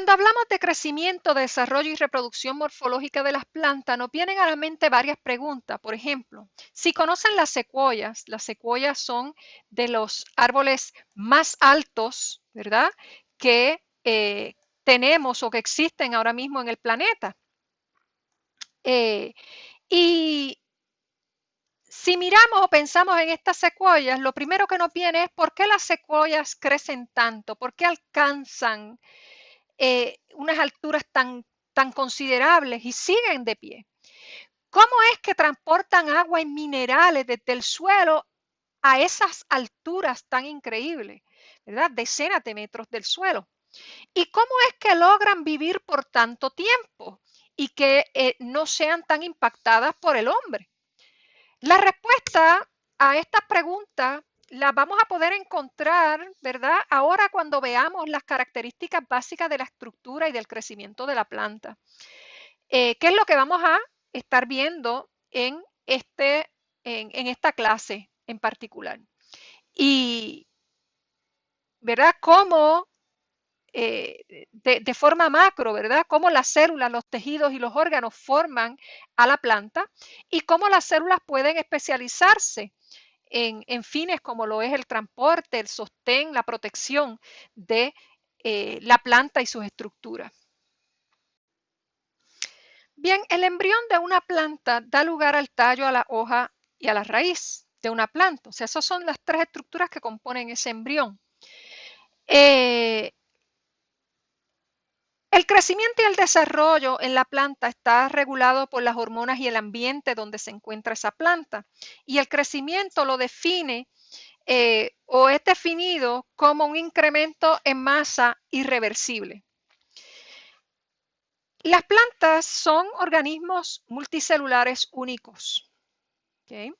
Cuando hablamos de crecimiento, desarrollo y reproducción morfológica de las plantas, nos vienen a la mente varias preguntas. Por ejemplo, si conocen las secuoyas son de los árboles más altos, ¿verdad?, que tenemos o que existen ahora mismo en el planeta. Y si miramos o pensamos en estas secuoyas, lo primero que nos viene es por qué las secuoyas crecen tanto, por qué alcanzan unas alturas tan considerables y siguen de pie. ¿Cómo es que transportan agua y minerales desde el suelo a esas alturas tan increíbles, ¿verdad? Decenas de metros del suelo. ¿Y cómo es que logran vivir por tanto tiempo y que no sean tan impactadas por el hombre? La respuesta a estas preguntas las vamos a poder encontrar, ¿verdad?, ahora cuando veamos las características básicas de la estructura y del crecimiento de la planta. ¿Qué es lo que vamos a estar viendo en esta clase en particular? Y, ¿verdad?, cómo de forma macro, ¿verdad?, cómo las células, los tejidos y los órganos forman a la planta y cómo las células pueden especializarse en fines como lo es el transporte, el sostén, la protección de la planta y sus estructuras. Bien, el embrión de una planta da lugar al tallo, a la hoja y a la raíz de una planta. O sea, esas son las tres estructuras que componen ese embrión. El crecimiento y el desarrollo en la planta está regulado por las hormonas y el ambiente donde se encuentra esa planta. Y el crecimiento lo define o es definido como un incremento en masa irreversible. Las plantas son organismos multicelulares únicos, ¿okay?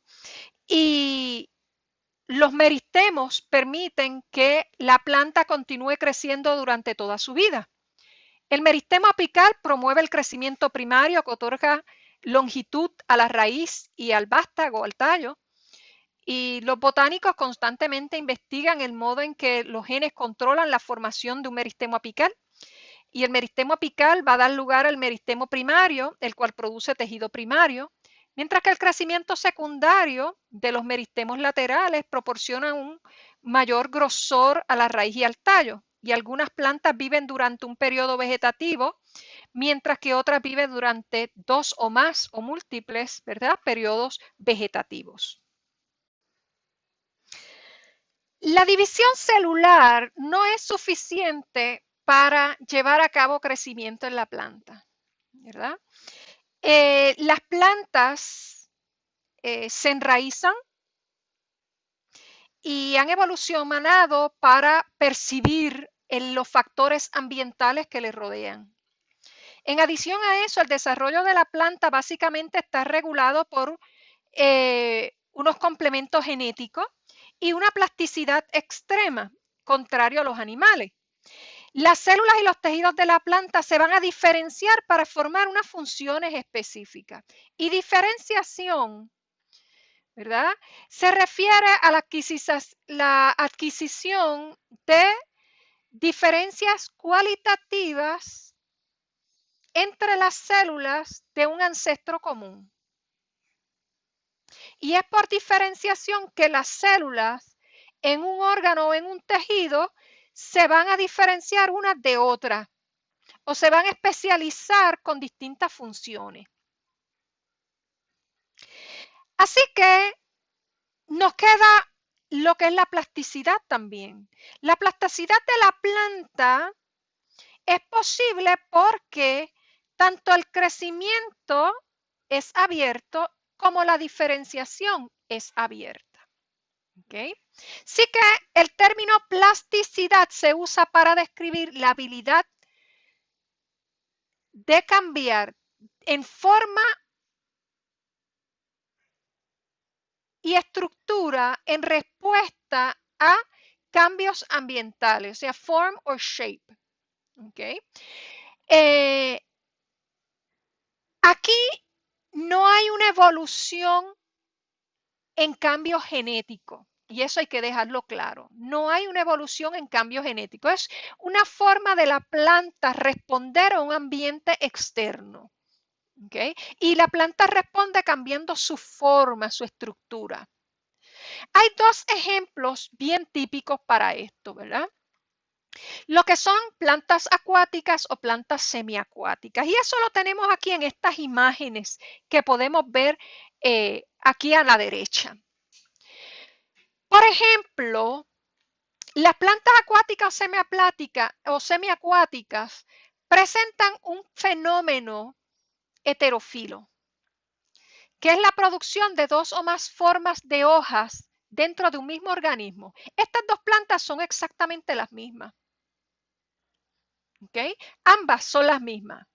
Y los meristemos permiten que la planta continúe creciendo durante toda su vida. El meristemo apical promueve el crecimiento primario que otorga longitud a la raíz y al vástago, al tallo. Y los botánicos constantemente investigan el modo en que los genes controlan la formación de un meristemo apical. Y el meristemo apical va a dar lugar al meristemo primario, el cual produce tejido primario, mientras que el crecimiento secundario de los meristemos laterales proporciona un mayor grosor a la raíz y al tallo. Y algunas plantas viven durante un periodo vegetativo, mientras que otras viven durante 2 o más o múltiples, ¿verdad?, periodos vegetativos. La división celular no es suficiente para llevar a cabo crecimiento en la planta, ¿verdad? Las plantas se enraizan y han evolucionado para percibir los factores ambientales que les rodean. En adición a eso, el desarrollo de la planta básicamente está regulado por unos complementos genéticos y una plasticidad extrema, contrario a los animales. Las células y los tejidos de la planta se van a diferenciar para formar unas funciones específicas. Y diferenciación, ¿verdad?, se refiere a la adquisición de diferencias cualitativas entre las células de un ancestro común. Y es por diferenciación que las células en un órgano o en un tejido se van a diferenciar unas de otras o se van a especializar con distintas funciones. Así que nos queda lo que es la plasticidad también. La plasticidad de la planta es posible porque tanto el crecimiento es abierto como la diferenciación es abierta. ¿Okay? Sí que el término plasticidad se usa para describir la habilidad de cambiar en forma y estructura en respuesta a cambios ambientales, o sea, form or shape. ¿Okay? Aquí no hay una evolución en cambio genético. Y eso hay que dejarlo claro. No hay una evolución en cambio genético. Es una forma de la planta responder a un ambiente externo. ¿Okay? Y la planta responde cambiando su forma, su estructura. Hay dos ejemplos bien típicos para esto, ¿verdad? Lo que son plantas acuáticas o plantas semiacuáticas. Y eso lo tenemos aquí en estas imágenes que podemos ver aquí a la derecha. Por ejemplo, las plantas acuáticas o semiacuáticas presentan un fenómeno heterofilo, que es la producción de dos o más formas de hojas dentro de un mismo organismo. Estas dos plantas son exactamente las mismas. ¿Okay? Ambas son las mismas.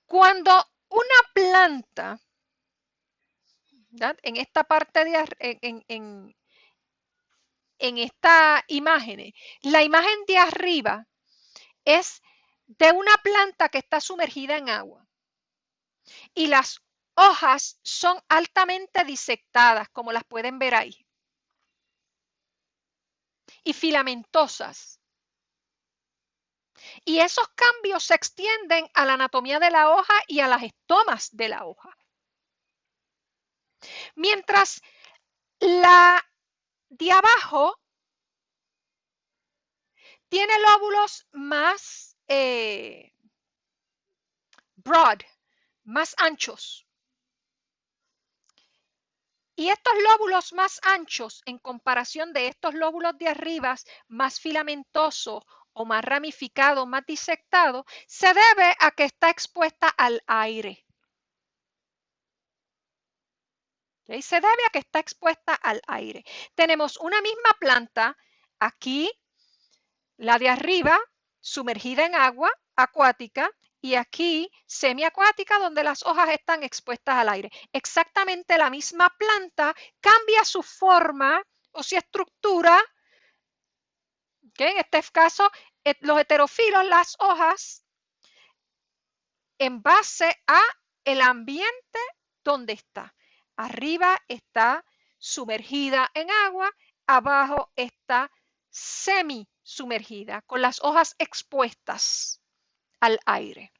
Cuando una planta, ¿verdad? En esta parte de en esta imagen, la imagen de arriba es de una planta que está sumergida en agua y las hojas son altamente disectadas, como las pueden ver ahí, y filamentosas. Y esos cambios se extienden a la anatomía de la hoja y a las estomas de la hoja. Mientras la de abajo tiene lóbulos más broad, más anchos. Y estos lóbulos más anchos, en comparación de estos lóbulos de arriba, más filamentosos o más ramificados, más disectados, se debe a que está expuesta al aire. ¿Okay? Se debe a que está expuesta al aire. Tenemos una misma planta aquí, la de arriba, sumergida en agua, acuática, y aquí semiacuática, donde las hojas están expuestas al aire. Exactamente la misma planta cambia su forma o su estructura. ¿Okay? En este caso, los heterofilos, las hojas, en base a el ambiente donde está. Arriba está sumergida en agua, abajo está semi sumergida, con las hojas expuestas al aire.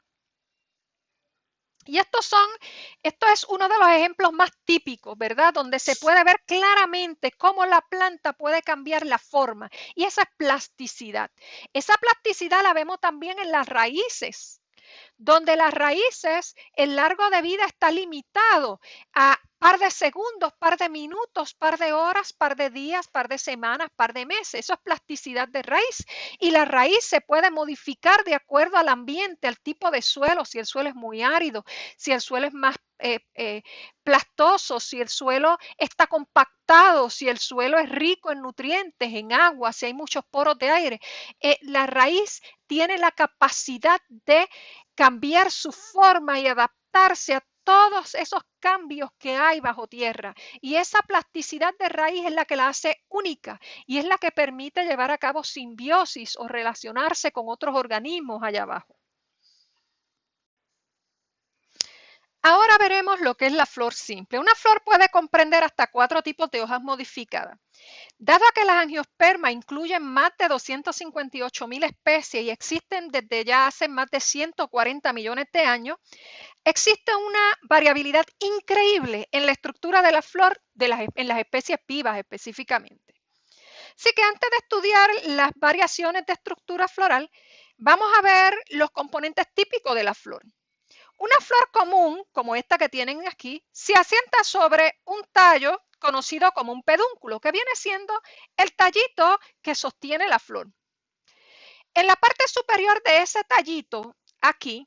Y esto es uno de los ejemplos más típicos, ¿verdad? Donde se puede ver claramente cómo la planta puede cambiar la forma. Y esa es plasticidad. Esa plasticidad la vemos también en las raíces, donde las raíces, el largo de vida está limitado a par de segundos, par de minutos, par de horas, par de días, par de semanas, par de meses. Eso es plasticidad de raíz. Y la raíz se puede modificar de acuerdo al ambiente, al tipo de suelo, si el suelo es muy árido, si el suelo es más plastoso, si el suelo está compactado, si el suelo es rico en nutrientes, en agua, si hay muchos poros de aire. La raíz tiene la capacidad de cambiar su forma y adaptarse a todos esos cambios que hay bajo tierra. Y esa plasticidad de raíz es la que la hace única y es la que permite llevar a cabo simbiosis o relacionarse con otros organismos allá abajo. Ahora veremos lo que es la flor simple. Una flor puede comprender hasta 4 tipos de hojas modificadas. Dado que las angiospermas incluyen más de 258.000 especies y existen desde ya hace más de 140 millones de años, existe una variabilidad increíble en la estructura de la flor en las especies vivas específicamente. Así que antes de estudiar las variaciones de estructura floral, vamos a ver los componentes típicos de la flor. Una flor común, como esta que tienen aquí, se asienta sobre un tallo conocido como un pedúnculo, que viene siendo el tallito que sostiene la flor. En la parte superior de ese tallito, aquí,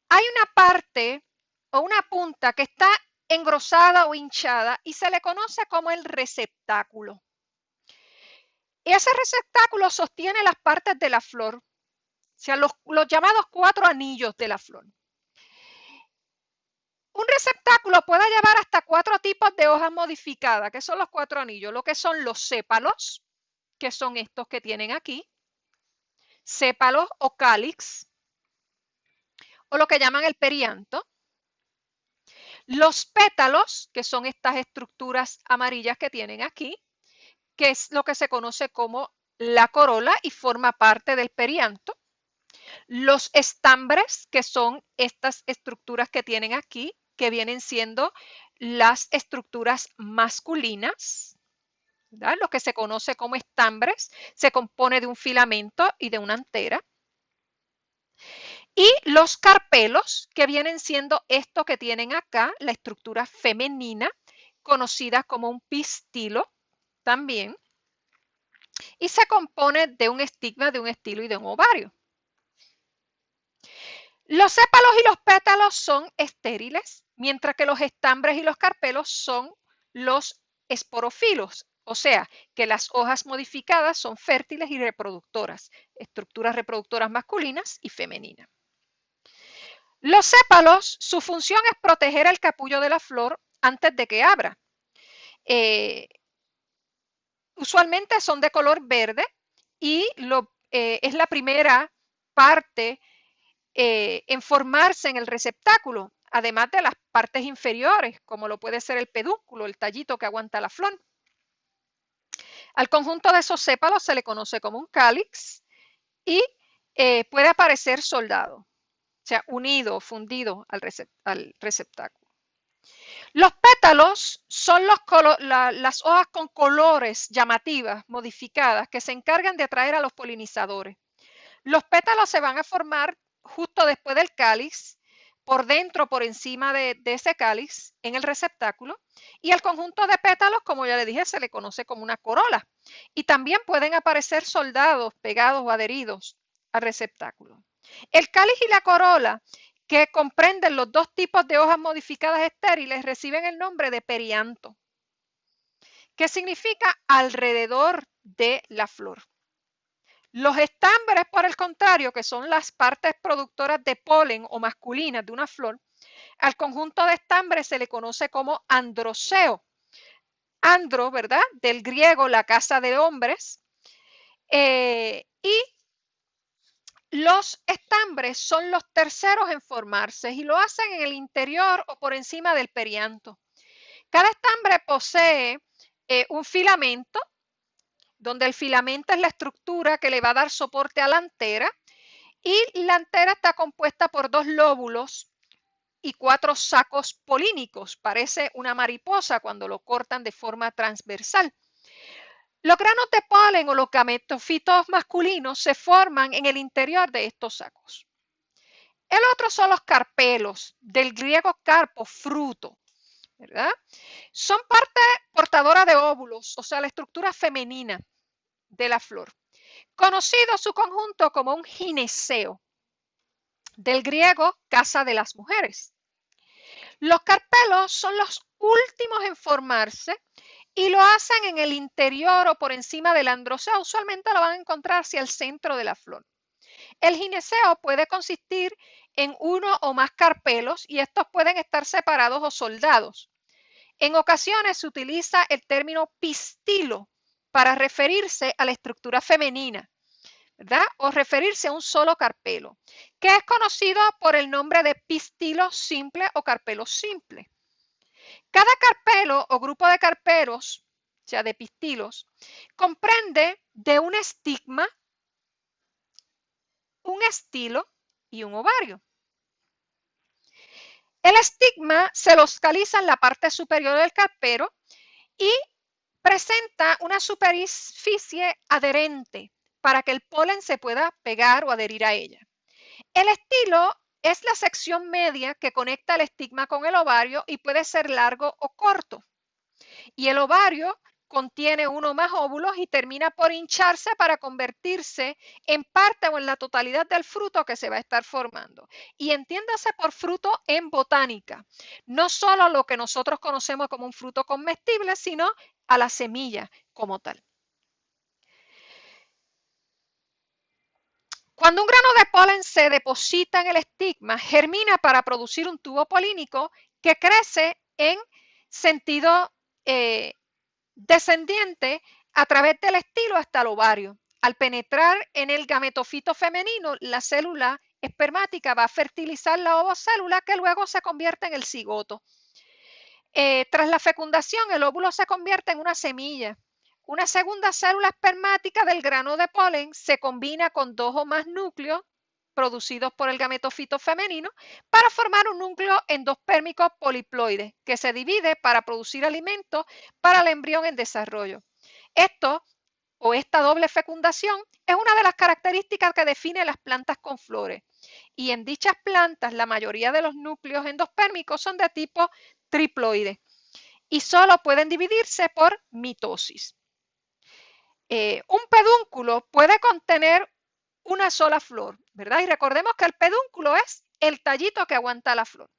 hay una parte o una punta que está engrosada o hinchada y se le conoce como el receptáculo. Ese receptáculo sostiene las partes de la flor, o sea, los llamados 4 anillos de la flor. Un receptáculo puede llevar hasta 4 tipos de hojas modificadas, que son los 4 anillos, lo que son los sépalos, que son estos que tienen aquí, sépalos o cálix, o lo que llaman el perianto, Los pétalos, que son estas estructuras amarillas que tienen aquí, que es lo que se conoce como la corola y forma parte del perianto. Los estambres, que son estas estructuras que tienen aquí, que vienen siendo las estructuras masculinas, ¿verdad? Lo que se conoce como estambres, se compone de un filamento y de una antera. Y los carpelos, que vienen siendo esto que tienen acá, la estructura femenina, conocida como un pistilo también, y se compone de un estigma, de un estilo y de un ovario. Los sépalos y los pétalos son estériles, mientras que los estambres y los carpelos son los esporófilos, o sea, que las hojas modificadas son fértiles y reproductoras, estructuras reproductoras masculinas y femeninas. Los sépalos, su función es proteger el capullo de la flor antes de que abra. Usualmente son de color verde y es la primera parte en formarse en el receptáculo, además de las partes inferiores, como lo puede ser el pedúnculo, el tallito que aguanta la flor. Al conjunto de esos sépalos se le conoce como un cáliz y puede aparecer soldado, o sea, unido, fundido al receptáculo. Los pétalos son las hojas con colores llamativas, modificadas, que se encargan de atraer a los polinizadores. Los pétalos se van a formar justo después del cáliz, por dentro, por encima de ese cáliz, en el receptáculo, y el conjunto de pétalos, como ya le dije, se le conoce como una corola. Y también pueden aparecer soldados, pegados o adheridos al receptáculo. El cáliz y la corola, que comprenden los dos tipos de hojas modificadas estériles, reciben el nombre de perianto, que significa alrededor de la flor. Los estambres, por el contrario, que son las partes productoras de polen o masculinas de una flor, al conjunto de estambres se le conoce como androceo. Andro, ¿verdad? Del griego, la casa de hombres. Y los estambres son los terceros en formarse y lo hacen en el interior o por encima del perianto. Cada estambre posee un filamento, donde el filamento es la estructura que le va a dar soporte a la antera, y la antera está compuesta por dos lóbulos y 4 sacos polínicos. Parece una mariposa cuando lo cortan de forma transversal. Los granos de polen o los gametofitos masculinos se forman en el interior de estos sacos. El otro son los carpelos, del griego carpo, fruto, ¿verdad? Son parte portadora de óvulos, o sea, la estructura femenina de la flor. Conocido su conjunto como un gineceo, del griego casa de las mujeres. Los carpelos son los últimos en formarse y lo hacen en el interior o por encima del androceo. Usualmente lo van a encontrar hacia el centro de la flor. El gineceo puede consistir en uno o más carpelos y estos pueden estar separados o soldados. En ocasiones se utiliza el término pistilo para referirse a la estructura femenina, ¿verdad? O referirse a un solo carpelo, que es conocido por el nombre de pistilo simple o carpelo simple. Cada carpelo o grupo de carpelos, o sea, de pistilos, comprende de un estigma, un estilo y un ovario. El estigma se localiza en la parte superior del carpelo y presenta una superficie adherente para que el polen se pueda pegar o adherir a ella. El estilo es la sección media que conecta el estigma con el ovario y puede ser largo o corto. Y el ovario contiene uno o más óvulos y termina por hincharse para convertirse en parte o en la totalidad del fruto que se va a estar formando. Y entiéndase por fruto en botánica, no solo lo que nosotros conocemos como un fruto comestible, sino a la semilla como tal. Cuando un grano de polen se deposita en el estigma, germina para producir un tubo polínico que crece en sentido descendiente a través del estilo hasta el ovario. Al penetrar en el gametofito femenino, la célula espermática va a fertilizar la ovocélula que luego se convierte en el cigoto. Tras la fecundación, el óvulo se convierte en una semilla. Una segunda célula espermática del grano de polen se combina con 2 o más núcleos producidos por el gametofito femenino para formar un núcleo endopérmico poliploide que se divide para producir alimento para el embrión en desarrollo. Esto o esta doble fecundación es una de las características que define las plantas con flores. Y en dichas plantas la mayoría de los núcleos endopérmicos son de tipo triploide y solo pueden dividirse por mitosis. Un pedúnculo puede contener una sola flor, ¿verdad? Y recordemos que el pedúnculo es el tallito que aguanta la flor.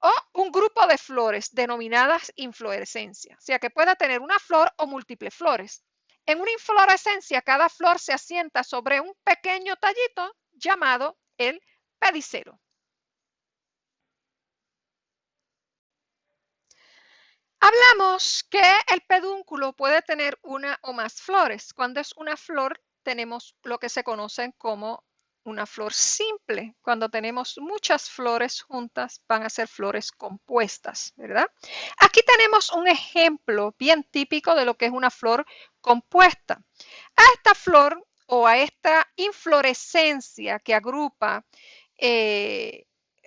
O un grupo de flores denominadas inflorescencias, o sea que pueda tener una flor o múltiples flores. En una inflorescencia, cada flor se asienta sobre un pequeño tallito llamado el pedicelo. Hablamos que el pedúnculo puede tener una o más flores. Cuando es una flor, tenemos lo que se conoce como una flor simple. Cuando tenemos muchas flores juntas, van a ser flores compuestas, ¿verdad? Aquí tenemos un ejemplo bien típico de lo que es una flor compuesta. A esta flor o a esta inflorescencia que agrupa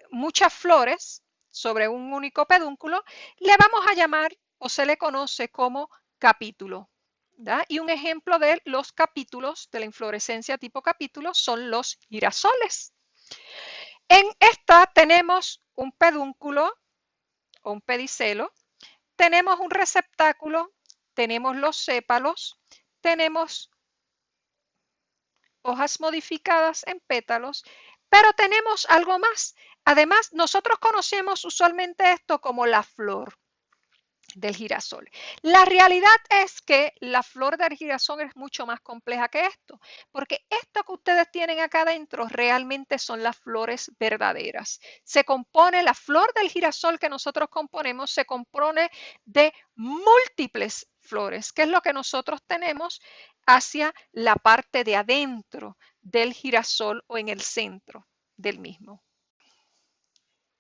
muchas flores sobre un único pedúnculo, le vamos a llamar o se le conoce como capítulo. ¿Da? Y un ejemplo de los capítulos de la inflorescencia tipo capítulo son los girasoles. En esta tenemos un pedúnculo o un pedicelo, tenemos un receptáculo, tenemos los sépalos, tenemos hojas modificadas en pétalos, pero tenemos algo más. Además, nosotros conocemos usualmente esto como la flor del girasol. La realidad es que la flor del girasol es mucho más compleja que esto, porque esto que ustedes tienen acá adentro realmente son las flores verdaderas. Se compone, la flor del girasol que nosotros componemos se compone de múltiples flores, que es lo que nosotros tenemos hacia la parte de adentro del girasol o en el centro del mismo.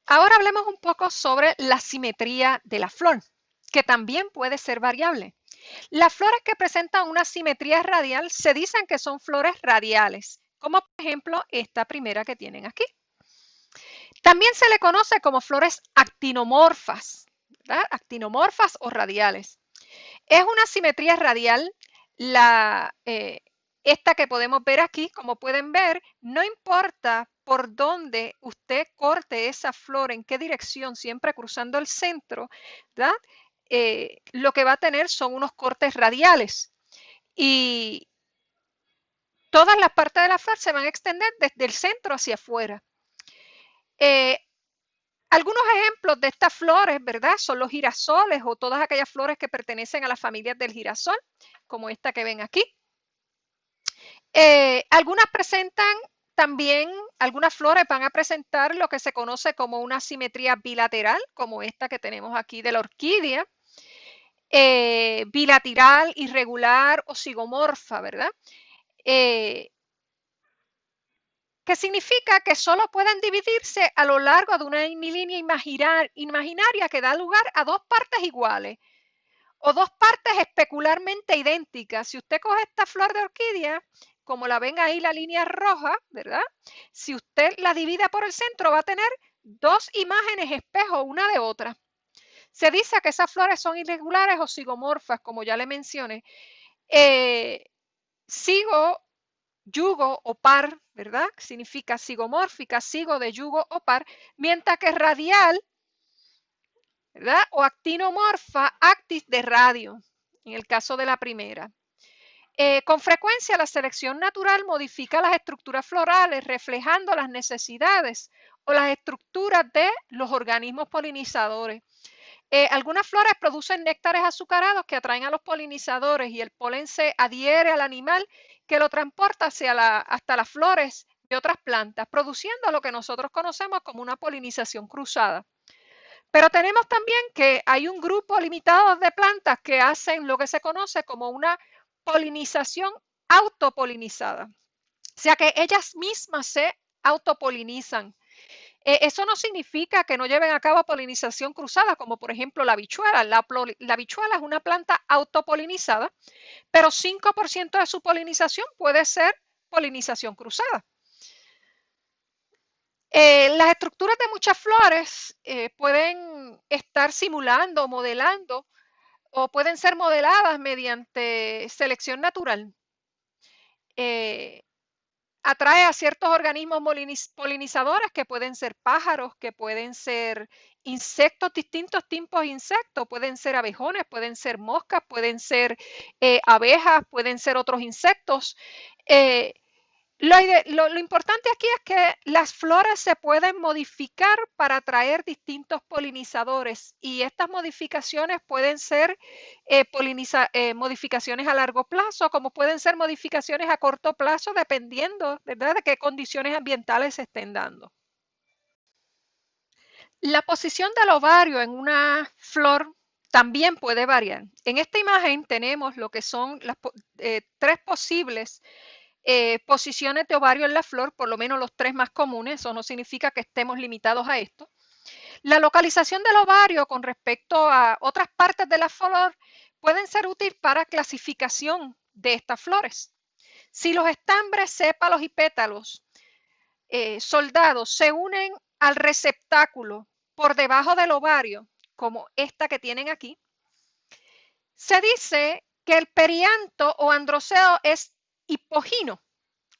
Ahora hablemos un poco sobre la simetría de la flor, que también puede ser variable. Las flores que presentan una simetría radial se dicen que son flores radiales, como por ejemplo esta primera que tienen aquí. También se le conoce como flores actinomorfas, ¿verdad? Actinomorfas o radiales. Es una simetría radial, esta que podemos ver aquí, como pueden ver, no importa por dónde usted corte esa flor, en qué dirección, siempre cruzando el centro, ¿verdad? Lo que va a tener son unos cortes radiales y todas las partes de la flor se van a extender desde el centro hacia afuera. Algunos ejemplos de estas flores, ¿verdad? Son los girasoles o todas aquellas flores que pertenecen a las familias del girasol, como esta que ven aquí. Algunas presentan también, algunas flores van a presentar lo que se conoce como una simetría bilateral, como esta que tenemos aquí de la orquídea. Bilateral, irregular o zigomorfa, ¿verdad? Que significa que solo pueden dividirse a lo largo de una línea imaginaria que da lugar a dos partes iguales o dos partes especularmente idénticas. Si usted coge esta flor de orquídea, como la ven ahí la línea roja, ¿verdad? Si usted la divide por el centro va a tener dos imágenes espejo una de otra. Se dice que esas flores son irregulares o zigomorfas, como ya le mencioné. Yugo o par, ¿verdad? Significa zigomórfica, zigo de yugo o par, mientras que radial, ¿verdad? O actinomorfa, actis de radio, en el caso de la primera. Con frecuencia la selección natural modifica las estructuras florales reflejando las necesidades o las estructuras de los organismos polinizadores. Algunas flores producen néctares azucarados que atraen a los polinizadores y el polen se adhiere al animal que lo transporta hasta las flores de otras plantas, produciendo lo que nosotros conocemos como una polinización cruzada. Pero tenemos también que hay un grupo limitado de plantas que hacen lo que se conoce como una polinización autopolinizada. O sea que ellas mismas se autopolinizan. Eso no significa que no lleven a cabo polinización cruzada, como por ejemplo la habichuela. La habichuela es una planta autopolinizada, pero 5% de su polinización puede ser polinización cruzada. Las estructuras de muchas flores pueden estar simulando o modelando o pueden ser modeladas mediante selección natural. Atrae a ciertos organismos polinizadores que pueden ser pájaros, que pueden ser insectos, distintos tipos de insectos, pueden ser abejones, pueden ser moscas, pueden ser abejas, pueden ser otros insectos. Lo importante aquí es que las flores se pueden modificar para atraer distintos polinizadores y estas modificaciones pueden ser modificaciones a largo plazo, como pueden ser modificaciones a corto plazo, dependiendo, ¿verdad?, de qué condiciones ambientales se estén dando. La posición del ovario en una flor también puede variar. En esta imagen tenemos lo que son las tres posibles posiciones de ovario en la flor, por lo menos los tres más comunes. Eso no significa que estemos limitados a esto. La localización del ovario con respecto a otras partes de la flor pueden ser útiles para clasificación de estas flores. Si los estambres, sépalos y pétalos soldados se unen al receptáculo por debajo del ovario, como esta que tienen aquí, se dice que el perianto o androceo es hipogino,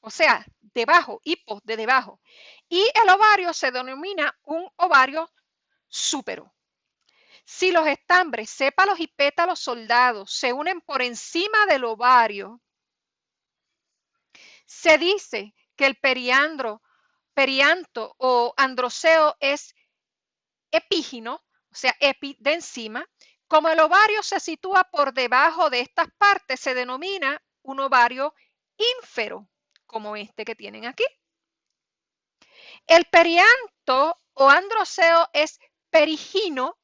o sea, debajo, hipo, de debajo. Y el ovario se denomina un ovario súpero. Si los estambres, sépalos y pétalos soldados se unen por encima del ovario, se dice que el perianto o androceo es epígino, o sea, epi de encima. Como el ovario se sitúa por debajo de estas partes, se denomina un ovario ínfero, como este que tienen aquí. El perianto o androceo es perigino, o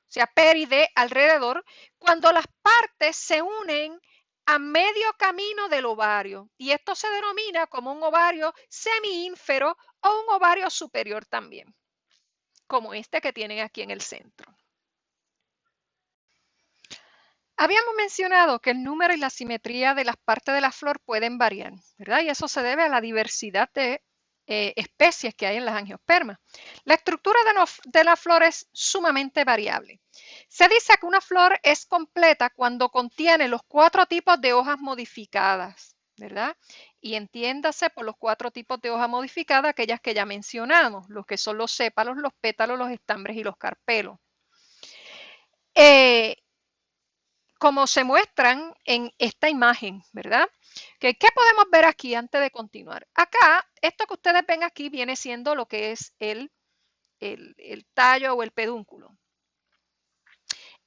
sea, peri de alrededor, cuando las partes se unen a medio camino del ovario. Y esto se denomina como un ovario semiínfero o un ovario superior también, como este que tienen aquí en el centro. Habíamos mencionado que el número y la simetría de las partes de la flor pueden variar, ¿verdad? Y eso se debe a la diversidad de especies que hay en las angiospermas. La estructura de la flor es sumamente variable. Se dice que una flor es completa cuando contiene los 4 tipos de hojas modificadas, ¿verdad? Y entiéndase por los 4 tipos de hojas modificadas aquellas que ya mencionamos, los que son los sépalos, los pétalos, los estambres y los carpelos. Como se muestran en esta imagen, ¿verdad? ¿Qué podemos ver aquí antes de continuar? Acá, esto que ustedes ven aquí viene siendo lo que es el tallo o el pedúnculo.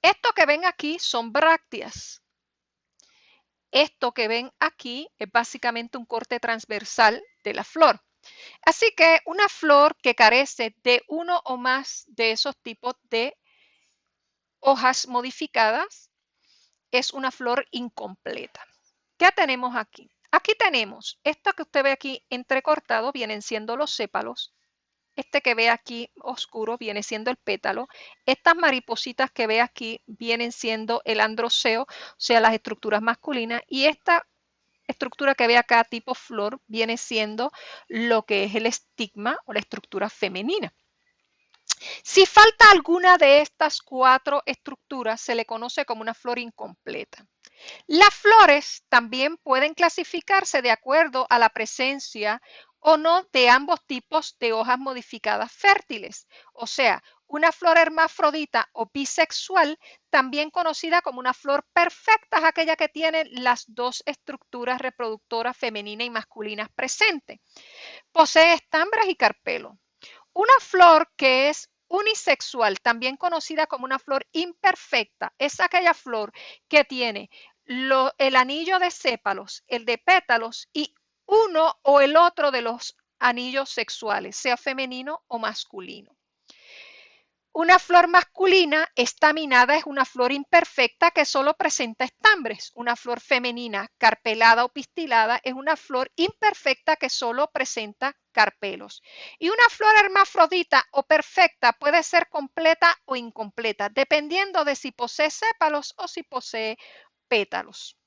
Esto que ven aquí son brácteas. Esto que ven aquí es básicamente un corte transversal de la flor. Así que una flor que carece de uno o más de esos tipos de hojas modificadas es una flor incompleta. ¿Qué tenemos aquí? Aquí tenemos esto que usted ve aquí entrecortado, vienen siendo los sépalos. Este que ve aquí oscuro viene siendo el pétalo. Estas maripositas que ve aquí vienen siendo el androceo, o sea, las estructuras masculinas. Y esta estructura que ve acá tipo flor viene siendo lo que es el estigma o la estructura femenina. Si falta alguna de estas 4 estructuras, se le conoce como una flor incompleta. Las flores también pueden clasificarse de acuerdo a la presencia o no de ambos tipos de hojas modificadas fértiles, o sea, una flor hermafrodita o bisexual, también conocida como una flor perfecta, es aquella que tiene las 2 estructuras reproductoras femenina y masculina presentes. Posee estambres y carpelo. Una flor que es unisexual, también conocida como una flor imperfecta, es aquella flor que tiene el anillo de sépalos, el de pétalos y uno o el otro de los anillos sexuales, sea femenino o masculino. Una flor masculina estaminada es una flor imperfecta que solo presenta estambres. Una flor femenina carpelada o pistilada es una flor imperfecta que solo presenta carpelos. Y una flor hermafrodita o perfecta puede ser completa o incompleta, dependiendo de si posee sépalos o si posee pétalos.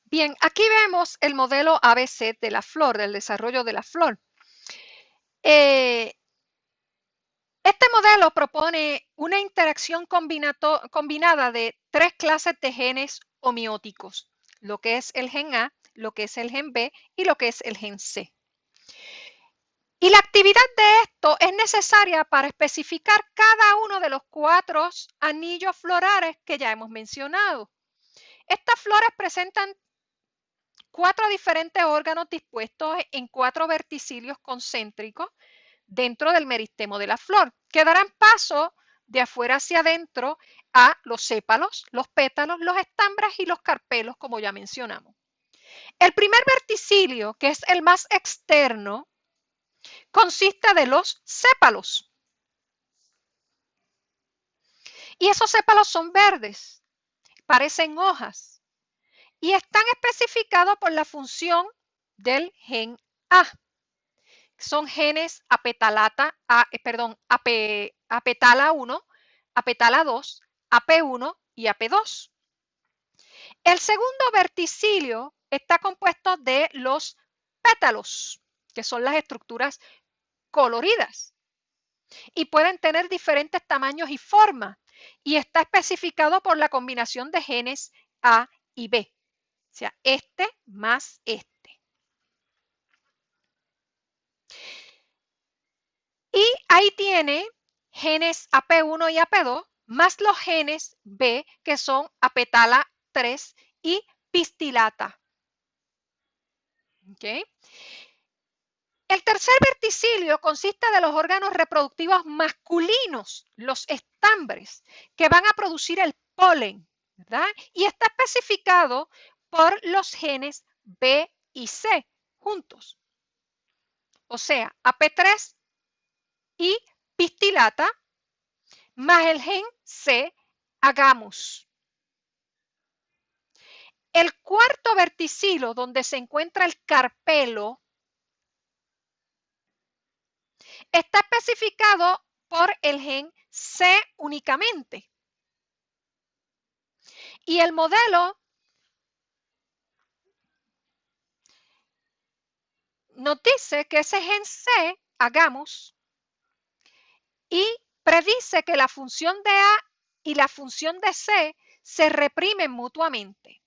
Bien, aquí vemos el modelo ABC de la flor, del desarrollo de la flor. Este modelo propone una interacción combinada de tres clases de genes homeóticos, lo que es el gen A, lo que es el gen B y lo que es el gen C. Y la actividad de esto es necesaria para especificar cada uno de los 4 anillos florales que ya hemos mencionado. Estas flores presentan 4 diferentes órganos dispuestos en 4 verticilios concéntricos dentro del meristemo de la flor, que darán paso de afuera hacia adentro a los sépalos, los pétalos, los estambres y los carpelos, como ya mencionamos. El primer verticilio, que es el más externo, consiste de los sépalos. Y esos sépalos son verdes, parecen hojas, y están especificados por la función del gen A. Son genes apetala 1, apetala 2, AP1 y AP2. El segundo verticilio está compuesto de los pétalos, que son las estructuras coloridas y pueden tener diferentes tamaños y formas, y está especificado por la combinación de genes A y B, o sea, este más este. Y ahí tiene genes AP1 y AP2, más los genes B, que son apetala 3 y pistilata. ¿Okay? El tercer verticilio consiste de los órganos reproductivos masculinos, los estambres, que van a producir el polen, ¿verdad? Y está especificado por los genes B y C juntos. O sea, AP3 y pistilata más el gen C, agamus. El cuarto verticilo, donde se encuentra el carpelo, está especificado por el gen C únicamente. Y el modelo nos dice que ese gen C, agamus, y predice que la función de A y la función de C se reprimen mutuamente.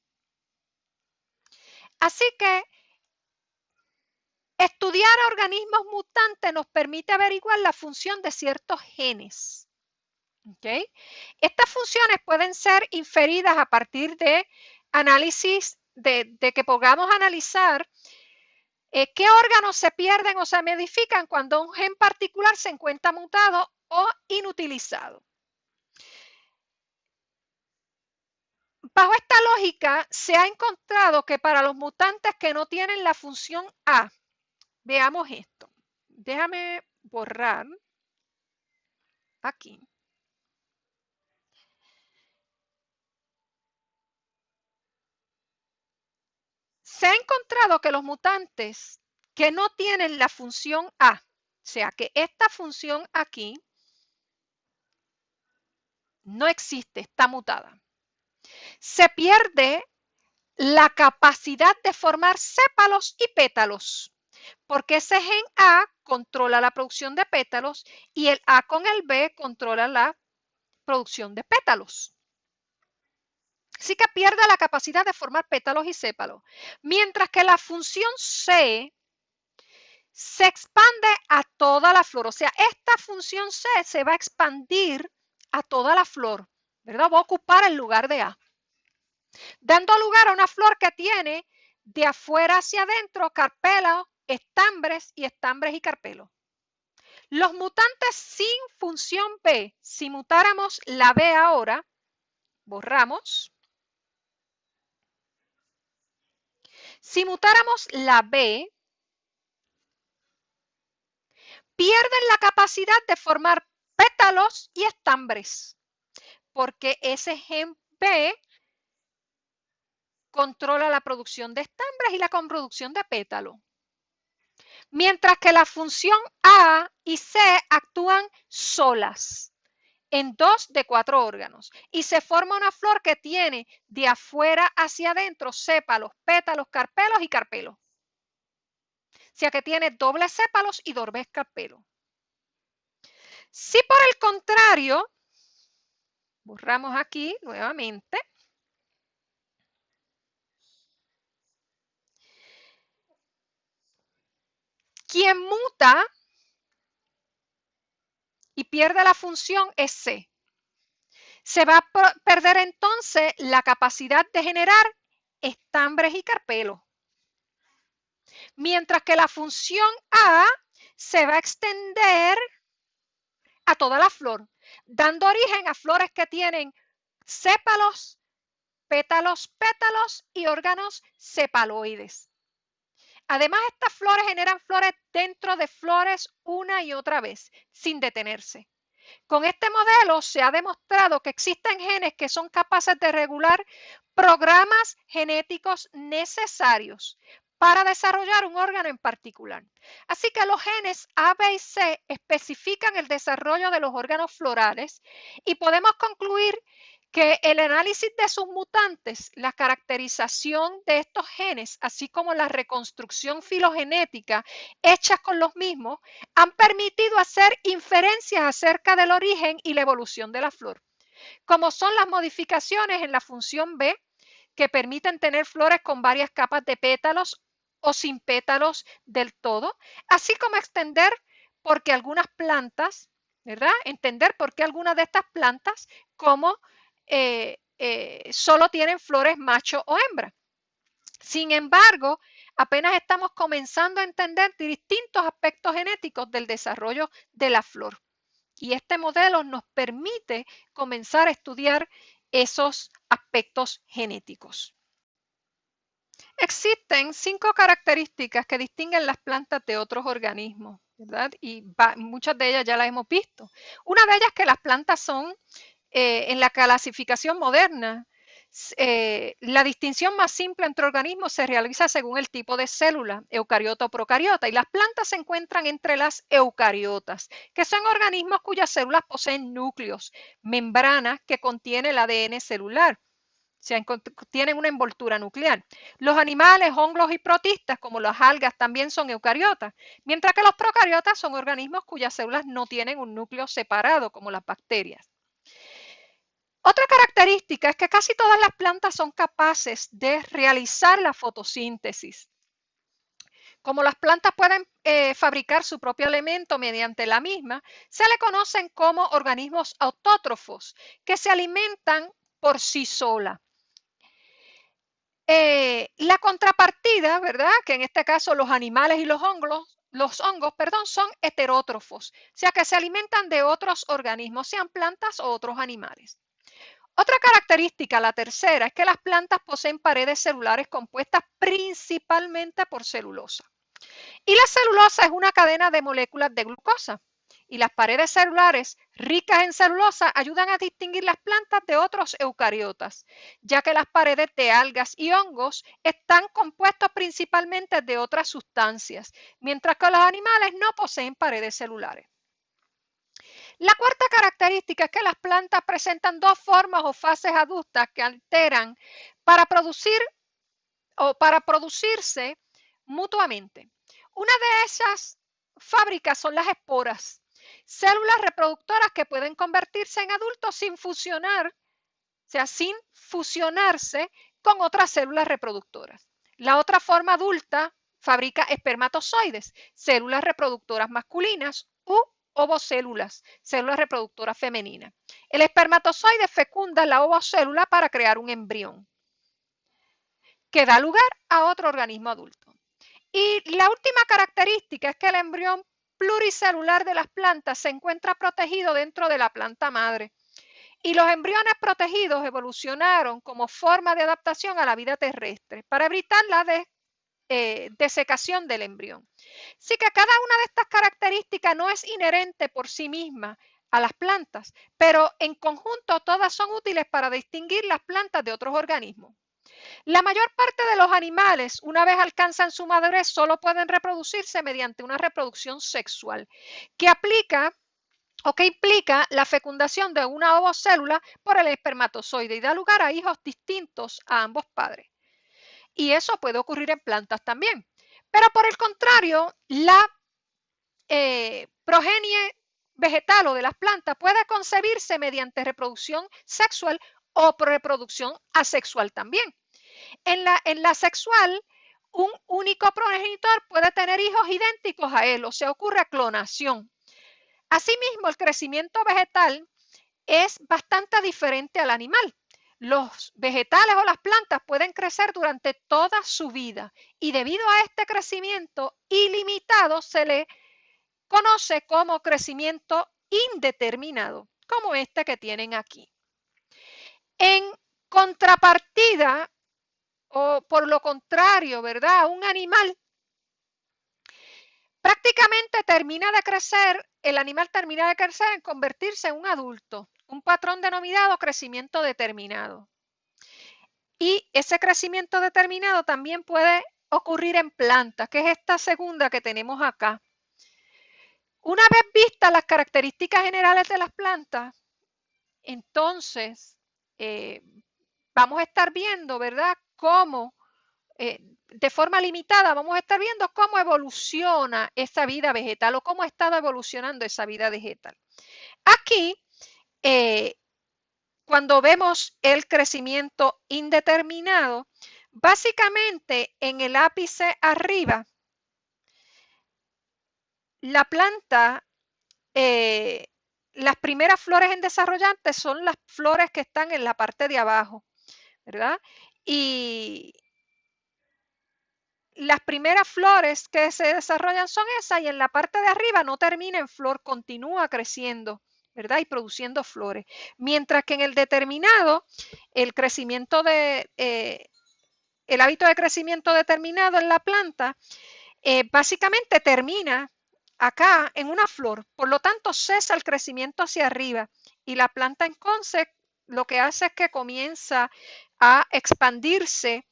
Así que estudiar a organismos mutantes nos permite averiguar la función de ciertos genes. ¿Okay? Estas funciones pueden ser inferidas a partir de análisis, de que podamos analizar qué órganos se pierden o se modifican cuando un gen particular se encuentra mutado o inutilizado. Bajo esta lógica, se ha encontrado que para los mutantes que no tienen la función A, veamos esto. Déjame borrar aquí. Se ha encontrado que los mutantes que no tienen la función A, o sea que esta función aquí no existe, está mutada. Se pierde la capacidad de formar sépalos y pétalos, porque ese gen A controla la producción de pétalos y el A con el B controla la producción de pétalos. Así que pierde la capacidad de formar pétalos y sépalos. Mientras que la función C se expande a toda la flor. O sea, esta función C se va a expandir a toda la flor, ¿verdad? Va a ocupar el lugar de A, dando lugar a una flor que tiene de afuera hacia adentro carpelos, estambres y carpelos. Los mutantes sin función B, si mutáramos la B ahora, borramos. Si mutáramos la B, pierden la capacidad de formar pétalos y estambres, porque ese gen B controla la producción de estambres y la producción de pétalos. Mientras que la función A y C actúan solas en 2 de 4 órganos y se forma una flor que tiene de afuera hacia adentro sépalos, pétalos, carpelos y carpelos. O sea que tiene dobles sépalos y dobles carpelos. Si por el contrario, borramos aquí nuevamente, quien muta y pierde la función es C. Se va a perder entonces la capacidad de generar estambres y carpelos. Mientras que la función A se va a extender a toda la flor, dando origen a flores que tienen sépalos, pétalos, pétalos y órganos sepaloides. Además, estas flores generan flores dentro de flores una y otra vez, sin detenerse. Con este modelo se ha demostrado que existen genes que son capaces de regular programas genéticos necesarios para desarrollar un órgano en particular. Así que los genes A, B y C especifican el desarrollo de los órganos florales y podemos concluir que el análisis de sus mutantes, la caracterización de estos genes, así como la reconstrucción filogenética hechas con los mismos, han permitido hacer inferencias acerca del origen y la evolución de la flor, como son las modificaciones en la función B, que permiten tener flores con varias capas de pétalos o sin pétalos del todo, así como extender porque algunas plantas, ¿verdad? Entender por qué algunas de estas plantas como solo tienen flores macho o hembra. Sin embargo, apenas estamos comenzando a entender distintos aspectos genéticos del desarrollo de la flor. Y este modelo nos permite comenzar a estudiar esos aspectos genéticos. Existen 5 características que distinguen las plantas de otros organismos, ¿verdad? Y muchas de ellas ya las hemos visto. Una de ellas es que las plantas son, en la clasificación moderna, la distinción más simple entre organismos se realiza según el tipo de célula, eucariota o procariota, y las plantas se encuentran entre las eucariotas, que son organismos cuyas células poseen núcleos, membranas que contienen el ADN celular. O sea, tienen una envoltura nuclear. Los animales, hongos y protistas, como las algas, también son eucariotas, mientras que los procariotas son organismos cuyas células no tienen un núcleo separado, como las bacterias. Otra característica es que casi todas las plantas son capaces de realizar la fotosíntesis. Como las plantas pueden fabricar su propio elemento mediante la misma, se le conocen como organismos autótrofos, que se alimentan por sí solas. La contrapartida, ¿verdad? Que en este caso los animales y los hongos, son heterótrofos, o sea que se alimentan de otros organismos, sean plantas o otros animales. Otra característica, la tercera, es que las plantas poseen paredes celulares compuestas principalmente por celulosa. Y la celulosa es una cadena de moléculas de glucosa. Y las paredes celulares ricas en celulosa ayudan a distinguir las plantas de otros eucariotas, ya que las paredes de algas y hongos están compuestas principalmente de otras sustancias, mientras que los animales no poseen paredes celulares. La cuarta característica es que las plantas presentan 2 formas o fases adultas que alteran para producir o para producirse mutuamente. Una de esas fábricas son las esporas, células reproductoras que pueden convertirse en adultos sin fusionar, o sea, sin fusionarse con otras células reproductoras. La otra forma adulta fabrica espermatozoides, células reproductoras masculinas u ovocélulas, células reproductoras femeninas. El espermatozoide fecunda la ovocélula para crear un embrión, que da lugar a otro organismo adulto. Y la última característica es que el embrión pluricelular de las plantas se encuentra protegido dentro de la planta madre. Y los embriones protegidos evolucionaron como forma de adaptación a la vida terrestre para evitar la desecación del embrión. Así que cada una de estas características no es inherente por sí misma a las plantas, pero en conjunto todas son útiles para distinguir las plantas de otros organismos. La mayor parte de los animales, una vez alcanzan su madurez, solo pueden reproducirse mediante una reproducción sexual, que aplica o que implica la fecundación de una ovocélula por el espermatozoide y da lugar a hijos distintos a ambos padres. Y eso puede ocurrir en plantas también. Pero por el contrario, la progenie vegetal o de las plantas puede concebirse mediante reproducción sexual o reproducción asexual también. En la sexual, un único progenitor puede tener hijos idénticos a él, o sea, ocurre clonación. Asimismo, el crecimiento vegetal es bastante diferente al animal. Los vegetales o las plantas pueden crecer durante toda su vida y debido a este crecimiento ilimitado se le conoce como crecimiento indeterminado, como este que tienen aquí. En contrapartida, o por lo contrario, ¿verdad? Un animal prácticamente termina de crecer, el animal termina de crecer en convertirse en un adulto, un patrón denominado crecimiento determinado. Y ese crecimiento determinado también puede ocurrir en plantas, que es esta segunda que tenemos acá. Una vez vistas las características generales de las plantas, entonces vamos a estar viendo, ¿verdad?, cómo de forma limitada vamos a estar viendo cómo evoluciona esa vida vegetal o cómo ha estado evolucionando esa vida vegetal. Aquí, cuando vemos el crecimiento indeterminado, básicamente en el ápice arriba, la planta, las primeras flores en desarrollantes son las flores que están en la parte de abajo, ¿verdad? Y las primeras flores que se desarrollan son esas y en la parte de arriba no termina en flor, continúa creciendo, ¿verdad? Y produciendo flores. Mientras que en el determinado, el crecimiento el hábito de crecimiento determinado en la planta, básicamente termina acá en una flor. Por lo tanto, cesa el crecimiento hacia arriba y la planta entonces lo que hace es que comienza a expandirse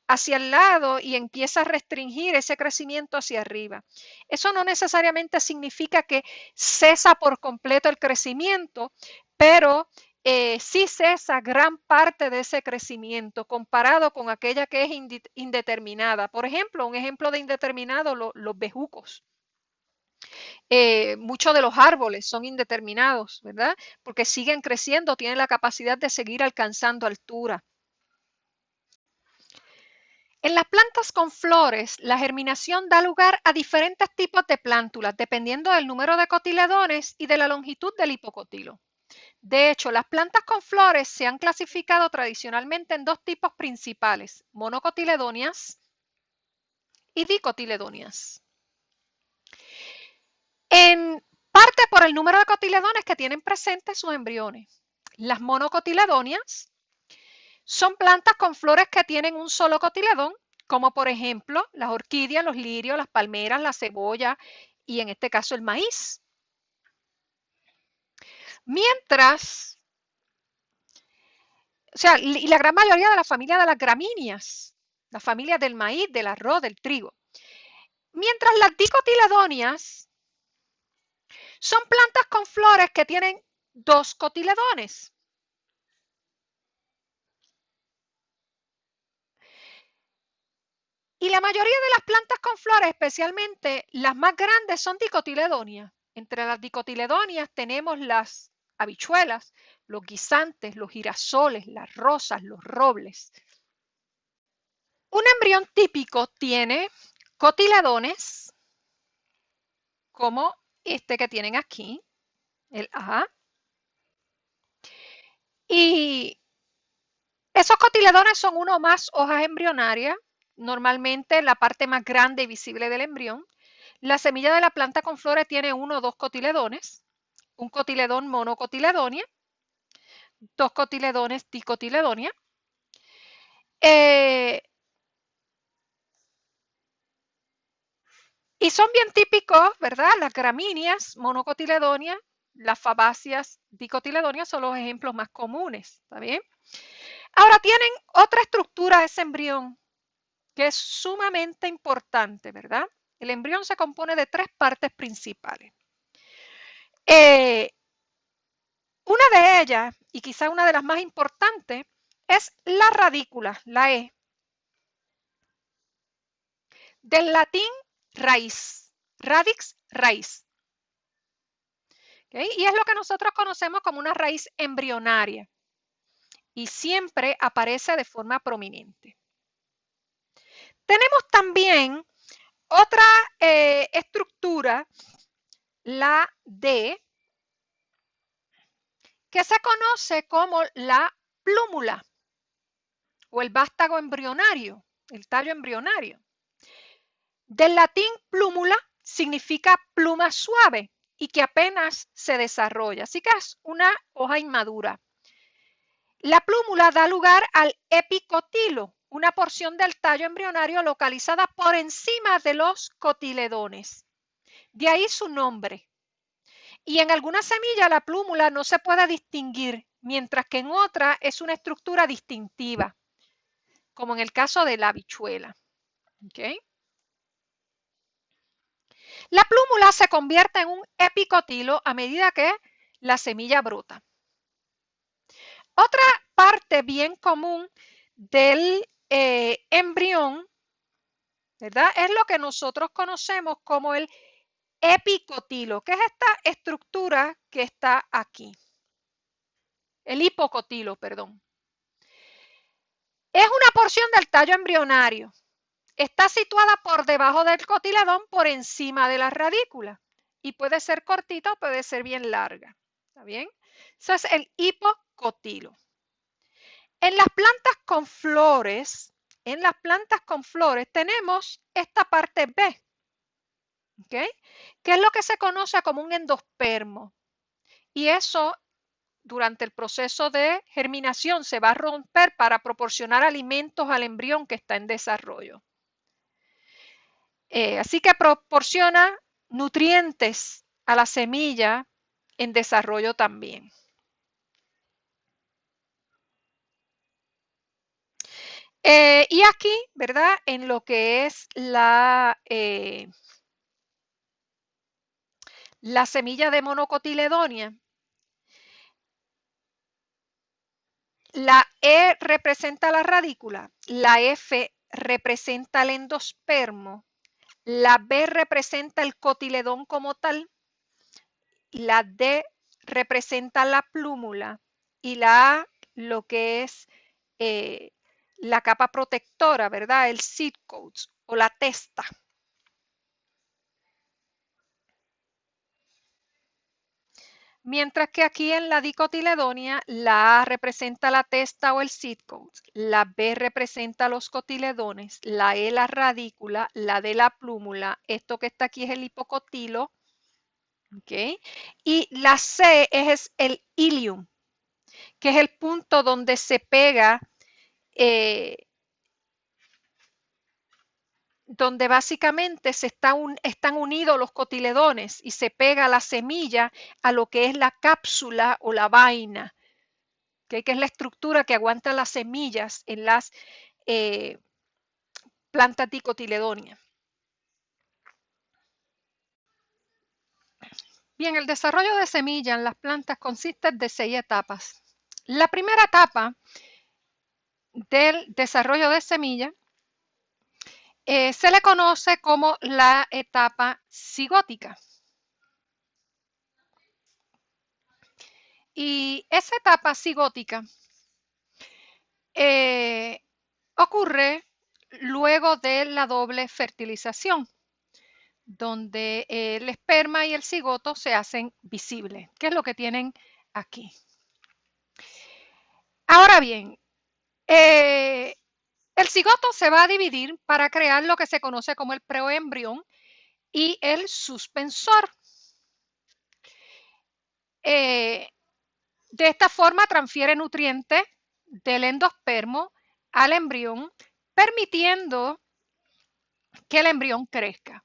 hacia el lado y empieza a restringir ese crecimiento hacia arriba. Eso no necesariamente significa que cesa por completo el crecimiento, pero sí cesa gran parte de ese crecimiento comparado con aquella que es indeterminada. Por ejemplo, un ejemplo de indeterminado, los bejucos. Muchos de los árboles son indeterminados, ¿verdad? Porque siguen creciendo, tienen la capacidad de seguir alcanzando altura. En las plantas con flores, la germinación da lugar a diferentes tipos de plántulas, dependiendo del número de cotiledones y de la longitud del hipocotilo. De hecho, las plantas con flores se han clasificado tradicionalmente en dos tipos principales, monocotiledóneas y dicotiledóneas. En parte por el número de cotiledones que tienen presentes sus embriones. Las monocotiledóneas son plantas con flores que tienen un solo cotiledón, como por ejemplo las orquídeas, los lirios, las palmeras, la cebolla y en este caso el maíz. Mientras, o sea, y la gran mayoría de la familia de las gramíneas, la familia del maíz, del arroz, del trigo. Mientras las dicotiledóneas son plantas con flores que tienen dos cotiledones. Y la mayoría de las plantas con flores, especialmente las más grandes, son dicotiledóneas. Entre las dicotiledóneas tenemos las habichuelas, los guisantes, los girasoles, las rosas, los robles. Un embrión típico tiene cotiledones, como este que tienen aquí, el A. Y esos cotiledones son uno o más hojas embrionarias, normalmente la parte más grande y visible del embrión. La semilla de la planta con flores tiene uno o dos cotiledones, un cotiledón monocotiledonia, dos cotiledones dicotiledonia. Dos cotiledones dicotiledonia. Dos cotiledones monocotiledonia, dos cotiledones dicotiledonia. Dos cotiledones dicotiledonia. Dos cotiledones dicotiledonia. Dos cotiledones dicotiledonia. Dos cotiledones dicotiledonia. Dos cotiledones dicotiledonia. Dos cotiledones Y son bien típicos, ¿verdad? Las gramíneas monocotiledóneas, las fabáceas dicotiledóneas son los ejemplos más comunes, ¿está bien? Ahora tienen otra estructura ese embrión que es sumamente importante, ¿verdad? El embrión se compone de 3 partes principales. Una de ellas, y quizá una de las más importantes, es la radícula, la E. Del latín raíz, radix, raíz. ¿Okay? Y es lo que nosotros conocemos como una raíz embrionaria. Y siempre aparece de forma prominente. Tenemos también otra estructura, la D, que se conoce como la plúmula o el vástago embrionario, el tallo embrionario. Del latín plúmula significa pluma suave y que apenas se desarrolla, así que es una hoja inmadura. La plúmula da lugar al epicotilo, una porción del tallo embrionario localizada por encima de los cotiledones. De ahí su nombre. Y en algunas semillas la plúmula no se puede distinguir, mientras que en otras es una estructura distintiva, como en el caso de la habichuela. ¿Okay? La plúmula se convierte en un epicotilo a medida que la semilla brota. Otra parte bien común del embrión, ¿verdad? Es lo que nosotros conocemos como el epicotilo, que es esta estructura que está aquí. El hipocotilo, perdón. Es una porción del tallo embrionario. Está situada por debajo del cotiledón, por encima de la radícula. Y puede ser cortita o puede ser bien larga. ¿Está bien? Eso es el hipocotilo. En las plantas con flores, tenemos esta parte B, ¿okay? Que es lo que se conoce como un endospermo. Y eso, durante el proceso de germinación, se va a romper para proporcionar alimentos al embrión que está en desarrollo. Así que proporciona nutrientes a la semilla en desarrollo también. Y aquí, ¿verdad? En lo que es la semilla de monocotiledonia, la E representa la radícula, la F representa el endospermo, la B representa el cotiledón como tal, la D representa la plúmula y la A lo que es la capa protectora, ¿verdad? El seed coat o la testa. Mientras que aquí en la dicotiledonia, la A representa la testa o el seed coat, la B representa los cotiledones, la E la radícula, la D la plúmula, esto que está aquí es el hipocotilo, ¿okay? Y la C es el ilium, que es el punto donde se pega, donde básicamente están unidos los cotiledones y se pega la semilla a lo que es la cápsula o la vaina, ¿okay? Que es la estructura que aguanta las semillas en las plantas dicotiledóneas. Bien, el desarrollo de semilla en las plantas consiste de 6 etapas. La primera etapa del desarrollo de semilla se le conoce como la etapa cigótica. Y esa etapa cigótica ocurre luego de la doble fertilización, donde el esperma y el cigoto se hacen visibles, que es lo que tienen aquí. Ahora bien, el cigoto se va a dividir para crear lo que se conoce como el proembrión y el suspensor. De esta forma transfiere nutrientes del endospermo al embrión, permitiendo que el embrión crezca.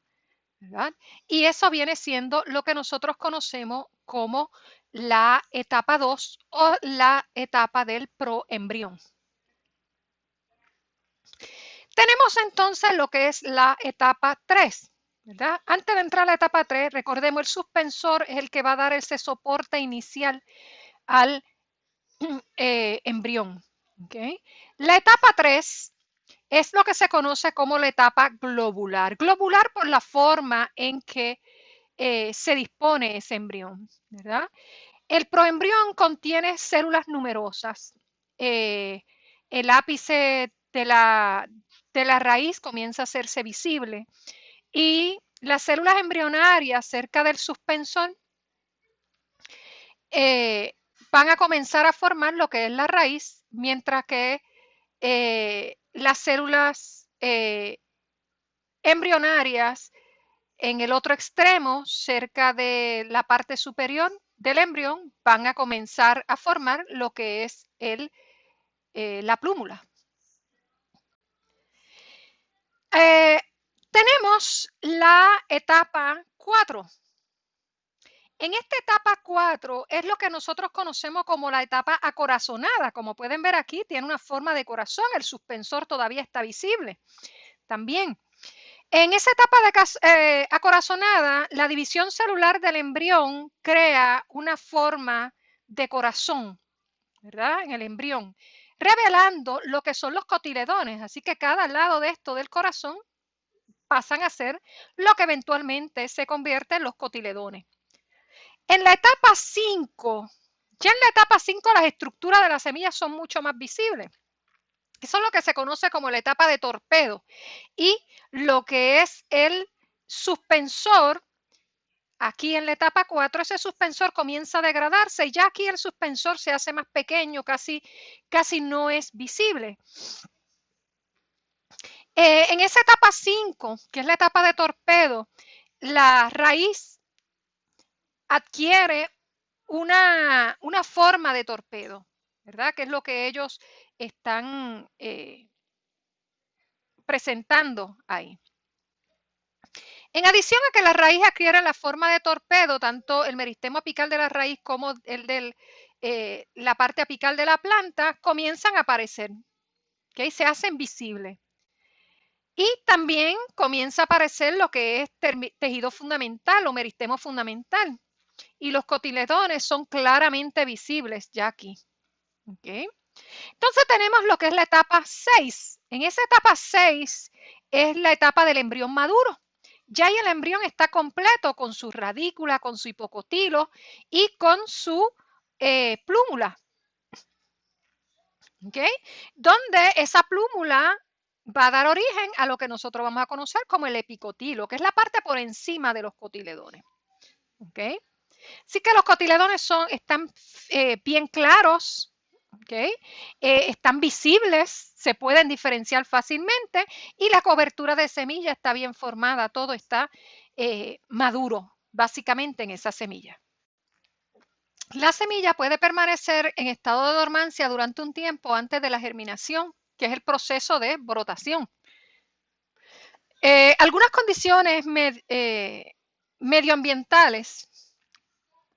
¿verdad? Y eso viene siendo lo que nosotros conocemos como la etapa 2 o la etapa del proembrión. Tenemos entonces lo que es la etapa 3, ¿verdad? Antes de entrar a la etapa 3, recordemos, el suspensor es el que va a dar ese soporte inicial al embrión. ¿Okay? La etapa 3 es lo que se conoce como la etapa globular. Globular por la forma en que se dispone ese embrión, ¿verdad? El proembrión contiene células numerosas. El ápice de la raíz comienza a hacerse visible y las células embrionarias cerca del suspensor van a comenzar a formar lo que es la raíz, mientras que las células embrionarias en el otro extremo, cerca de la parte superior del embrión, van a comenzar a formar lo que es la plúmula. Tenemos la etapa 4. En esta etapa 4 es lo que nosotros conocemos como la etapa acorazonada. Como pueden ver aquí, tiene una forma de corazón, el suspensor todavía está visible. También, en esa etapa de acorazonada, la división celular del embrión crea una forma de corazón, ¿verdad? En el embrión, revelando lo que son los cotiledones. Así que cada lado de esto del corazón pasan a ser lo que eventualmente se convierte en los cotiledones. En la etapa 5, ya en la etapa 5 las estructuras de las semillas son mucho más visibles. Eso es lo que se conoce como la etapa de torpedo. Y lo que es el suspensor, aquí en la etapa 4, ese suspensor comienza a degradarse y ya aquí el suspensor se hace más pequeño, casi no es visible. En esa etapa 5, que es la etapa de torpedo, la raíz adquiere una forma de torpedo, ¿verdad? Que es lo que ellos están presentando ahí. En adición a que la raíz adquiere la forma de torpedo, tanto el meristemo apical de la raíz como el de la parte apical de la planta comienzan a aparecer, ¿okay? Se hacen visibles. Y también comienza a aparecer lo que es tejido fundamental o meristemo fundamental. Y los cotiledones son claramente visibles ya aquí. ¿Okay? Entonces tenemos lo que es la etapa 6. En esa etapa 6 es la etapa del embrión maduro. Ya ahí el embrión está completo con su radícula, con su hipocotilo y con su plúmula. ¿Okay? Donde esa plúmula va a dar origen a lo que nosotros vamos a conocer como el epicotilo, que es la parte por encima de los cotiledones. ¿Okay? Así que los cotiledones están bien claros, ¿okay? Están visibles, se pueden diferenciar fácilmente y la cobertura de semilla está bien formada, todo está maduro básicamente en esa semilla. La semilla puede permanecer en estado de dormancia durante un tiempo antes de la germinación, que es el proceso de brotación. Algunas condiciones medioambientales,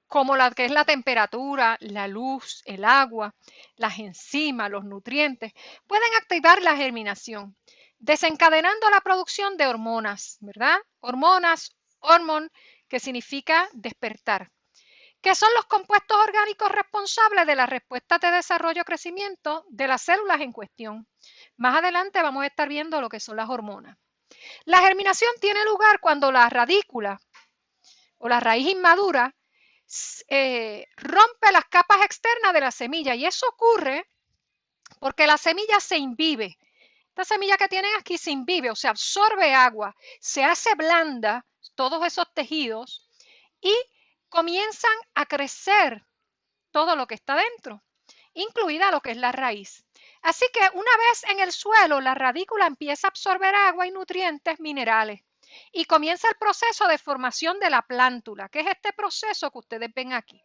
como la que es la temperatura, la luz, el agua, las enzimas, los nutrientes, pueden activar la germinación, desencadenando la producción de hormonas, ¿verdad? Hormón, que significa despertar, que son los compuestos orgánicos responsables de la respuesta de desarrollo y crecimiento de las células en cuestión. Más adelante vamos a estar viendo lo que son las hormonas. La germinación tiene lugar cuando la radícula o la raíz inmadura rompe las capas externas de la semilla y eso ocurre porque la semilla se imbibe. Esta semilla que tienen aquí se imbibe, o sea, absorbe agua, se hace blanda, todos esos tejidos, y comienzan a crecer todo lo que está dentro, incluida lo que es la raíz. Así que una vez en el suelo, la radícula empieza a absorber agua y nutrientes minerales y comienza el proceso de formación de la plántula, que es este proceso que ustedes ven aquí.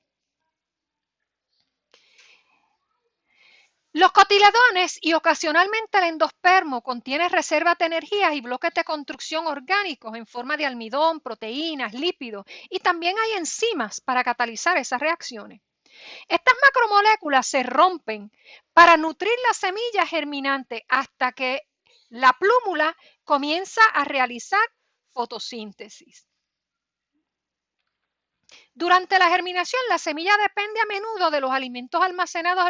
Los cotiledones y ocasionalmente el endospermo contiene reservas de energía y bloques de construcción orgánicos en forma de almidón, proteínas, lípidos y también hay enzimas para catalizar esas reacciones. Estas macromoléculas se rompen para nutrir la semilla germinante hasta que la plúmula comienza a realizar fotosíntesis. Durante la germinación, la semilla depende a menudo de los alimentos almacenados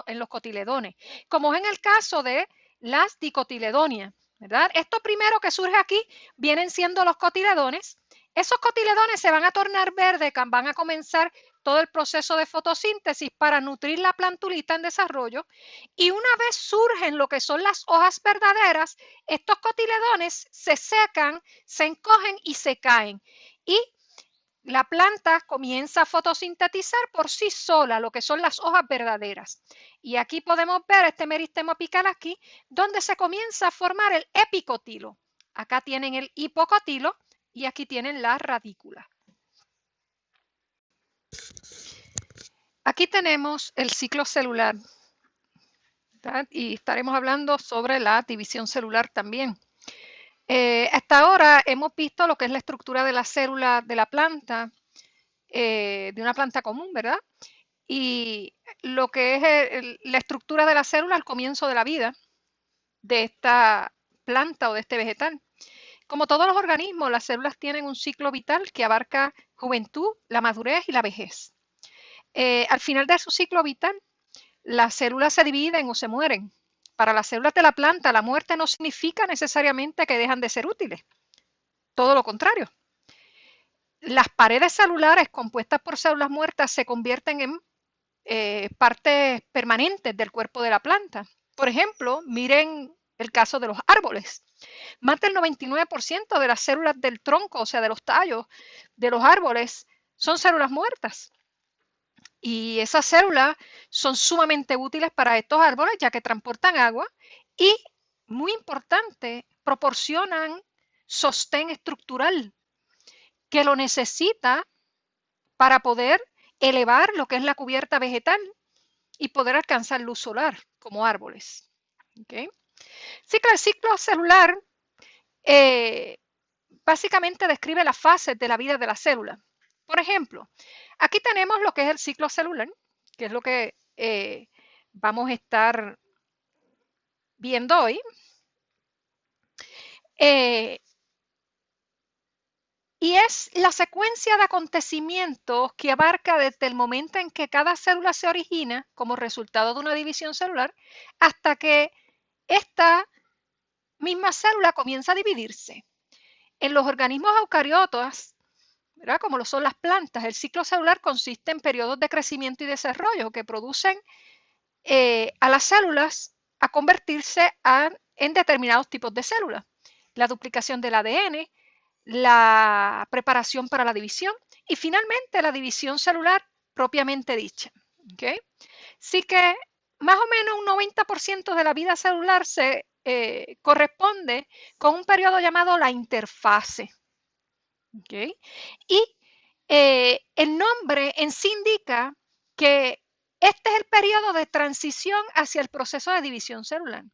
en los cotiledones, como es en el caso de las dicotiledonias, ¿verdad? Esto primero que surge aquí vienen siendo los cotiledones. Esos cotiledones se van a tornar verdes, van a comenzar todo el proceso de fotosíntesis para nutrir la plantulita en desarrollo y una vez surgen lo que son las hojas verdaderas, estos cotiledones se secan, se encogen y se caen y la planta comienza a fotosintetizar por sí sola lo que son las hojas verdaderas. Y aquí podemos ver este meristemo apical aquí, donde se comienza a formar el epicotilo. Acá tienen el hipocotilo y aquí tienen la radícula. Aquí tenemos el ciclo celular, ¿verdad? Y estaremos hablando sobre la división celular también. Hasta ahora hemos visto lo que es la estructura de la célula de la planta, de una planta común, ¿verdad? Y lo que es la estructura de la célula al comienzo de la vida de esta planta o de este vegetal. Como todos los organismos, las células tienen un ciclo vital que abarca juventud, la madurez y la vejez. Al final de su ciclo vital, las células se dividen o se mueren. Para las células de la planta, la muerte no significa necesariamente que dejan de ser útiles. Todo lo contrario. Las paredes celulares compuestas por células muertas se convierten en partes permanentes del cuerpo de la planta. Por ejemplo, miren el caso de los árboles. Más del 99% de las células del tronco, o sea, de los tallos de los árboles, son células muertas. Y esas células son sumamente útiles para estos árboles ya que transportan agua y, muy importante, proporcionan sostén estructural que lo necesita para poder elevar lo que es la cubierta vegetal y poder alcanzar luz solar como árboles. ¿Okay? Así que el ciclo celular básicamente describe las fases de la vida de la célula. Por ejemplo, aquí tenemos lo que es el ciclo celular, que es lo que vamos a estar viendo hoy. Y es la secuencia de acontecimientos que abarca desde el momento en que cada célula se origina como resultado de una división celular hasta que esta misma célula comienza a dividirse. En los organismos eucariotas, ¿verdad? Como lo son las plantas, el ciclo celular consiste en periodos de crecimiento y desarrollo que producen a las células a convertirse en determinados tipos de células. La duplicación del ADN, la preparación para la división y finalmente la división celular propiamente dicha. ¿Okay? Así que más o menos un 90% de la vida celular se corresponde con un periodo llamado la interfase. ¿Okay? Y el nombre en sí indica que este es el periodo de transición hacia el proceso de división celular.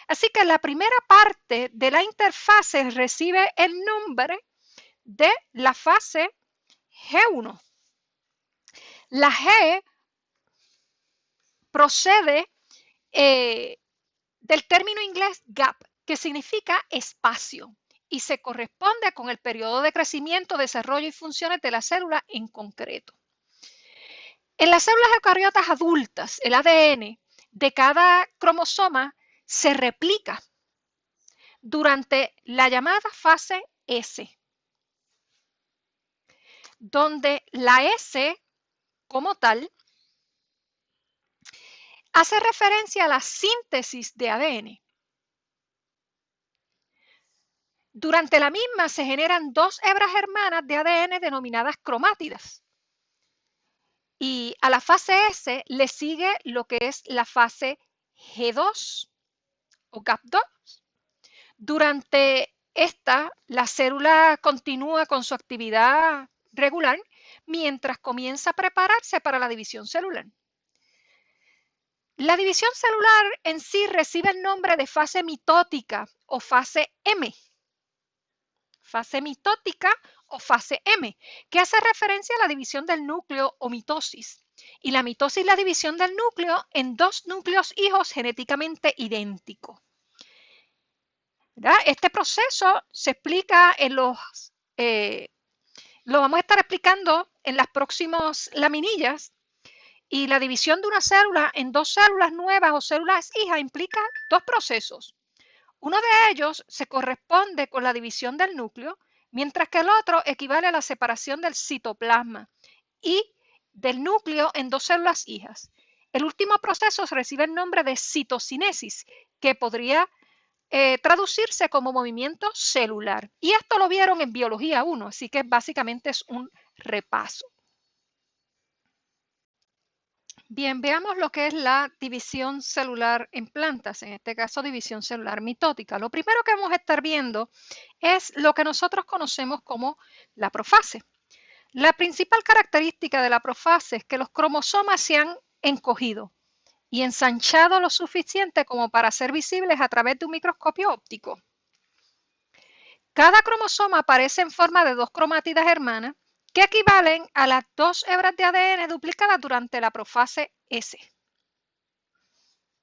Así que la primera parte de la interfase recibe el nombre de la fase G1. La G procede del término inglés gap, que significa espacio, y se corresponde con el periodo de crecimiento, desarrollo y funciones de la célula en concreto. En las células eucariotas adultas, el ADN de cada cromosoma se replica durante la llamada fase S, donde la S como tal hace referencia a la síntesis de ADN. Durante la misma se generan dos hebras hermanas de ADN denominadas cromátidas. Y a la fase S le sigue lo que es la fase G2 o GAP2. Durante esta, la célula continúa con su actividad regular mientras comienza a prepararse para la división celular. La división celular en sí recibe el nombre de fase mitótica o fase M. Fase mitótica o fase M, que hace referencia a la división del núcleo o mitosis. Y la mitosis es la división del núcleo en dos núcleos hijos genéticamente idénticos. ¿Verdad? Este proceso se explica en lo vamos a estar explicando en las próximas laminillas. Y la división de una célula en dos células nuevas o células hijas implica dos procesos. Uno de ellos se corresponde con la división del núcleo, mientras que el otro equivale a la separación del citoplasma y del núcleo en dos células hijas. El último proceso recibe el nombre de citocinesis, que podría traducirse como movimiento celular. Y esto lo vieron en Biología 1, así que básicamente es un repaso. Bien, veamos lo que es la división celular en plantas, en este caso división celular mitótica. Lo primero que vamos a estar viendo es lo que nosotros conocemos como la profase. La principal característica de la profase es que los cromosomas se han encogido y ensanchado lo suficiente como para ser visibles a través de un microscopio óptico. Cada cromosoma aparece en forma de dos cromátidas hermanas que equivalen a las dos hebras de ADN duplicadas durante la profase S,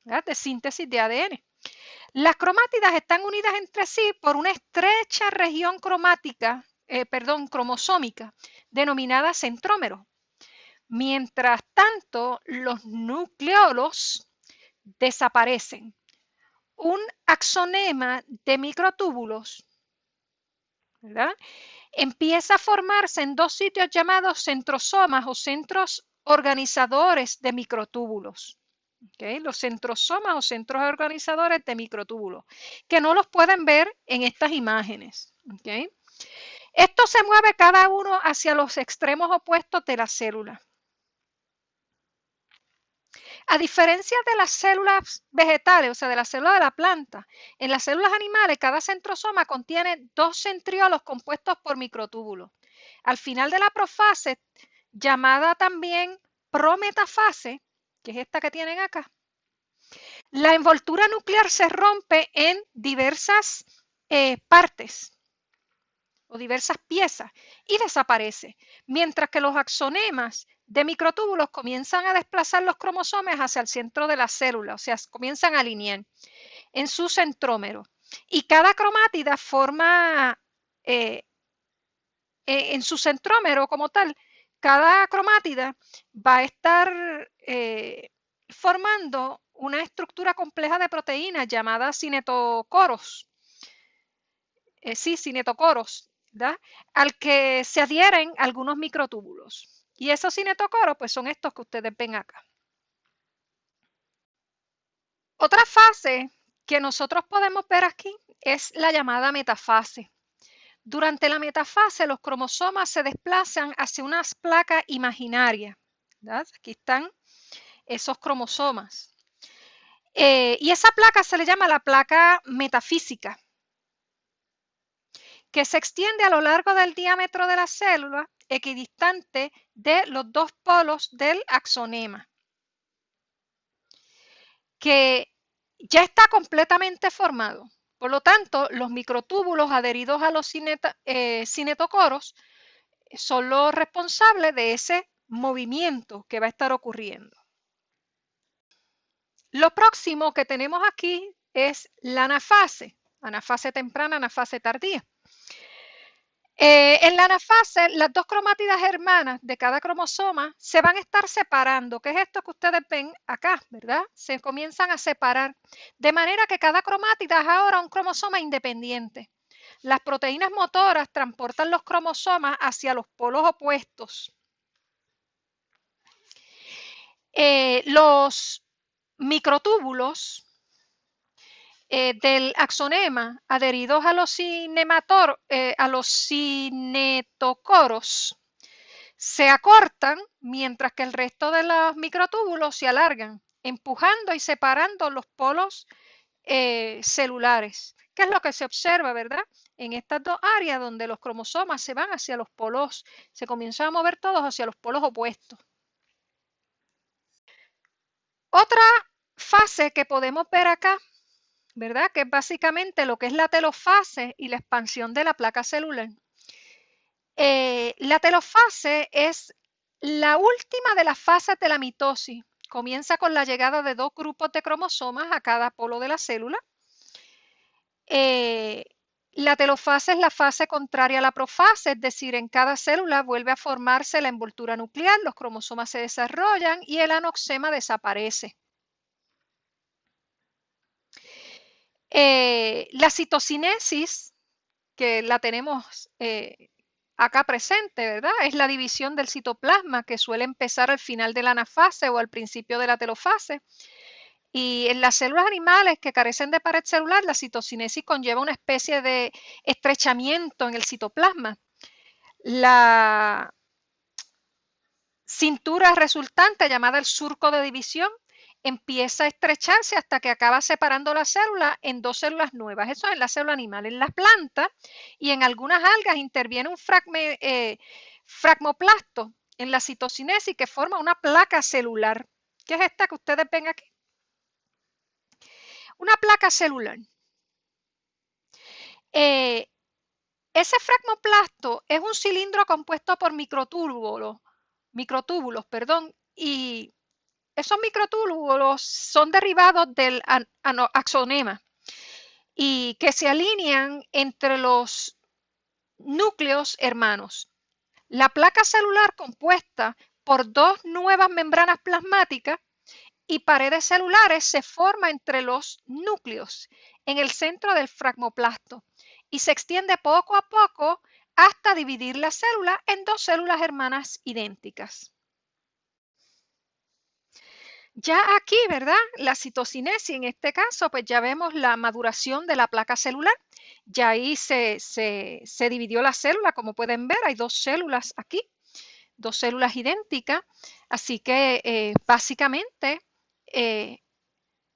¿verdad? De síntesis de ADN. Las cromátidas están unidas entre sí por una estrecha región cromosómica denominada centrómero. Mientras tanto, los nucleolos desaparecen. Un axonema de microtúbulos, ¿verdad?, empieza a formarse en dos sitios llamados centrosomas o centros organizadores de microtúbulos. ¿Okay? Los centrosomas o centros organizadores de microtúbulos, que no los pueden ver en estas imágenes. ¿Okay? Esto se mueve cada uno hacia los extremos opuestos de la célula. A diferencia de las células vegetales, o sea, de la célula de la planta, en las células animales cada centrosoma contiene dos centriolos compuestos por microtúbulos. Al final de la profase, llamada también prometafase, que es esta que tienen acá, la envoltura nuclear se rompe en diversas partes o diversas piezas y desaparece, mientras que los axonemas de microtúbulos comienzan a desplazar los cromosomas hacia el centro de la célula, o sea, comienzan a alinear en su centrómero. Y cada cromátida forma, en su centrómero como tal, cada cromátida va a estar formando una estructura compleja de proteínas llamada cinetocoros. Cinetocoros, ¿verdad?, al que se adhieren algunos microtúbulos. Y esos cinetocoros pues son estos que ustedes ven acá. Otra fase que nosotros podemos ver aquí es la llamada metafase. Durante la metafase los cromosomas se desplazan hacia unas placas imaginarias, ¿verdad? Aquí están esos cromosomas. Y esa placa se le llama la placa metafísica, que se extiende a lo largo del diámetro de la célula, equidistante de los dos polos del axonema, que ya está completamente formado. Por lo tanto, los microtúbulos adheridos a los cinetocoros son los responsables de ese movimiento que va a estar ocurriendo. Lo próximo que tenemos aquí es la anafase temprana, anafase tardía. En la anafase, las dos cromátidas hermanas de cada cromosoma se van a estar separando, que es esto que ustedes ven acá, ¿verdad? Se comienzan a separar, de manera que cada cromátida es ahora un cromosoma independiente. Las proteínas motoras transportan los cromosomas hacia los polos opuestos. Los microtúbulos del axonema adheridos a los cinetocoros se acortan, mientras que el resto de los microtúbulos se alargan, empujando y separando los polos celulares, que es lo que se observa, ¿verdad?, en estas dos áreas donde los cromosomas se van hacia los polos, se comienzan a mover todos hacia los polos opuestos. Otra fase que podemos ver acá, ¿verdad? Que es básicamente lo que es la telofase y la expansión de la placa celular. La telofase es la última de las fases de la mitosis. Comienza con la llegada de dos grupos de cromosomas a cada polo de la célula. La telofase es la fase contraria a la profase, es decir, en cada célula vuelve a formarse la envoltura nuclear, los cromosomas se desarrollan y el anoxema desaparece. La citocinesis, que la tenemos acá presente, ¿verdad? Es la división del citoplasma que suele empezar al final de la anafase o al principio de la telofase. Y en las células animales que carecen de pared celular, la citocinesis conlleva una especie de estrechamiento en el citoplasma. La cintura resultante, llamada el surco de división, empieza a estrecharse hasta que acaba separando la célula en dos células nuevas. Eso es en la célula animal. En las plantas y en algunas algas interviene un fragmoplasto en la citocinesis que forma una placa celular. ¿Qué es esta que ustedes ven aquí? Una placa celular. Ese fragmoplasto es un cilindro compuesto por microtúbulos, y esos microtúbulos son derivados del axonema y que se alinean entre los núcleos hermanos. La placa celular compuesta por dos nuevas membranas plasmáticas y paredes celulares se forma entre los núcleos en el centro del fragmoplasto y se extiende poco a poco hasta dividir la célula en dos células hermanas idénticas. Ya aquí, ¿verdad? La citocinesis, en este caso, pues ya vemos la maduración de la placa celular. Ya ahí se dividió la célula, como pueden ver, hay dos células aquí, dos células idénticas. Así que básicamente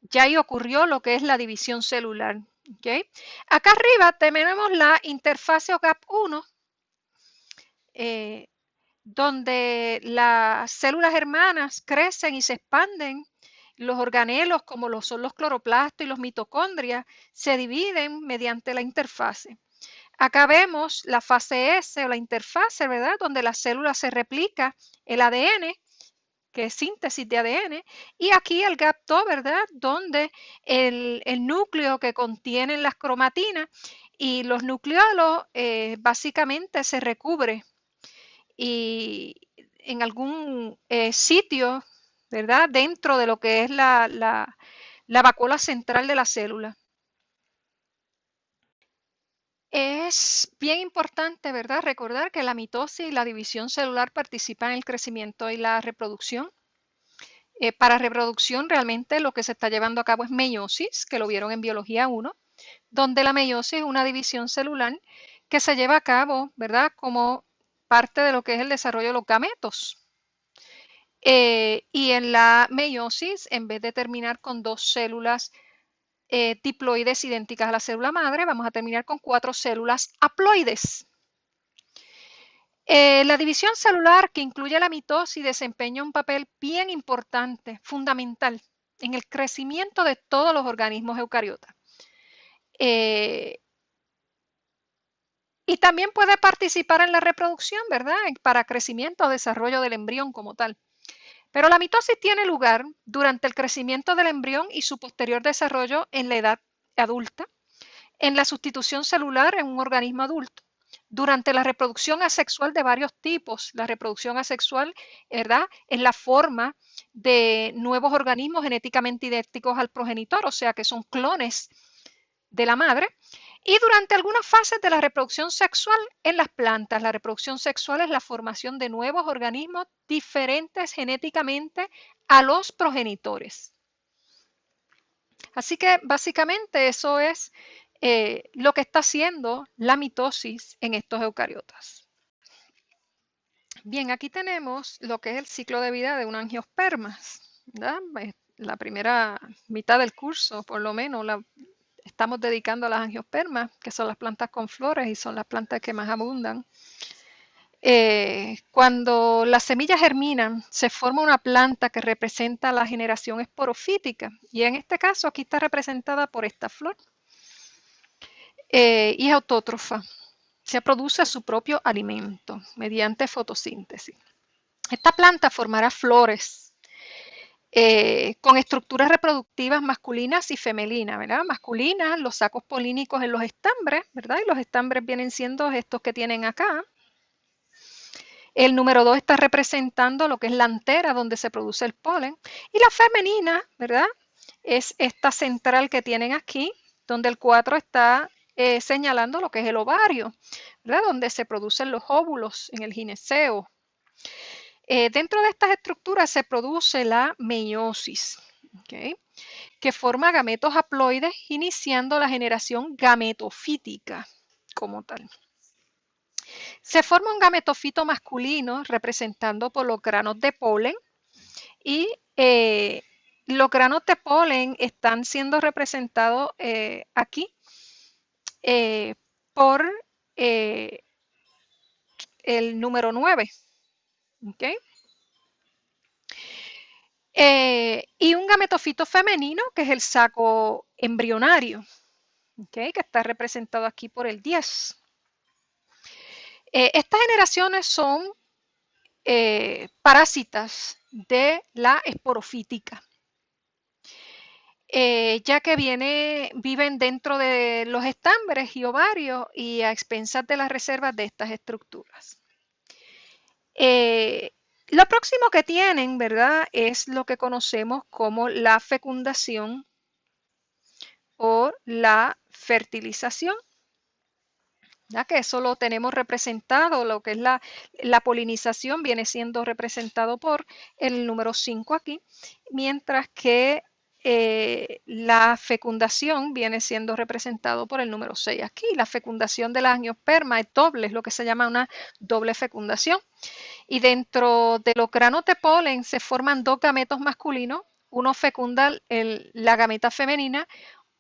ya ahí ocurrió lo que es la división celular. ¿Okay? Acá arriba tenemos la interfase o GAP1, donde las células hermanas crecen y se expanden. Los organelos, como son los cloroplastos y los mitocondrias, se dividen mediante la interfase. Acá vemos la fase S o la interfase, ¿verdad? Donde la célula se replica el ADN, que es síntesis de ADN, y aquí el GAP2, ¿verdad? Donde el núcleo que contienen las cromatinas y los nucleolos básicamente se recubre y en algún sitio, ¿verdad? Dentro de lo que es la vacuola central de la célula. Es bien importante, ¿verdad? Recordar que la mitosis y la división celular participan en el crecimiento y la reproducción. Para reproducción realmente lo que se está llevando a cabo es meiosis, que lo vieron en biología 1, donde la meiosis es una división celular que se lleva a cabo, ¿verdad? Como parte de lo que es el desarrollo de los gametos. Y en la meiosis, en vez de terminar con dos células diploides idénticas a la célula madre, vamos a terminar con 4 células haploides. La división celular que incluye la mitosis desempeña un papel bien importante, fundamental, en el crecimiento de todos los organismos eucariotas. Y también puede participar en la reproducción, ¿verdad? Para crecimiento o desarrollo del embrión como tal. Pero la mitosis tiene lugar durante el crecimiento del embrión y su posterior desarrollo en la edad adulta, en la sustitución celular en un organismo adulto, durante la reproducción asexual de varios tipos. La reproducción asexual, ¿verdad?, es la forma de nuevos organismos genéticamente idénticos al progenitor, o sea que son clones de la madre. Y durante algunas fases de la reproducción sexual en las plantas, la reproducción sexual es la formación de nuevos organismos diferentes genéticamente a los progenitores. Así que básicamente eso es lo que está haciendo la mitosis en estos eucariotas. Bien, aquí tenemos lo que es el ciclo de vida de un angiosperma, ¿verdad? La primera mitad del curso, por lo menos, estamos dedicando a las angiospermas, que son las plantas con flores y son las plantas que más abundan. Cuando las semillas germinan, se forma una planta que representa la generación esporofítica y en este caso aquí está representada por esta flor y es autótrofa. Se produce su propio alimento mediante fotosíntesis. Esta planta formará flores con estructuras reproductivas masculinas y femeninas, ¿verdad? Masculinas, los sacos polínicos en los estambres, ¿verdad? Y los estambres vienen siendo estos que tienen acá. El número 2 está representando lo que es la antera donde se produce el polen. Y la femenina, ¿verdad? Es esta central que tienen aquí, donde el 4 está señalando lo que es el ovario, ¿verdad? Donde se producen los óvulos en el gineceo. Dentro de estas estructuras se produce la meiosis, ¿okay? Que forma gametos haploides iniciando la generación gametofítica como tal. Se forma un gametofito masculino representando por los granos de polen y los granos de polen están siendo representados aquí por el número 9. ¿Okay? Y un gametofito femenino que es el saco embrionario, ¿okay? Que está representado aquí por el 10. Estas generaciones son parásitas de la esporofítica, ya que viven dentro de los estambres y ovarios y a expensas de las reservas de estas estructuras. Lo próximo que tienen, ¿verdad? Es lo que conocemos como la fecundación o la fertilización. Ya que eso lo tenemos representado, lo que es la polinización viene siendo representado por el número 5 aquí, mientras que la fecundación viene siendo representado por el número 6 aquí. La fecundación de la angiosperma es doble, es lo que se llama una doble fecundación. Y dentro de los granos de polen se forman dos gametos masculinos, uno fecunda la gameta femenina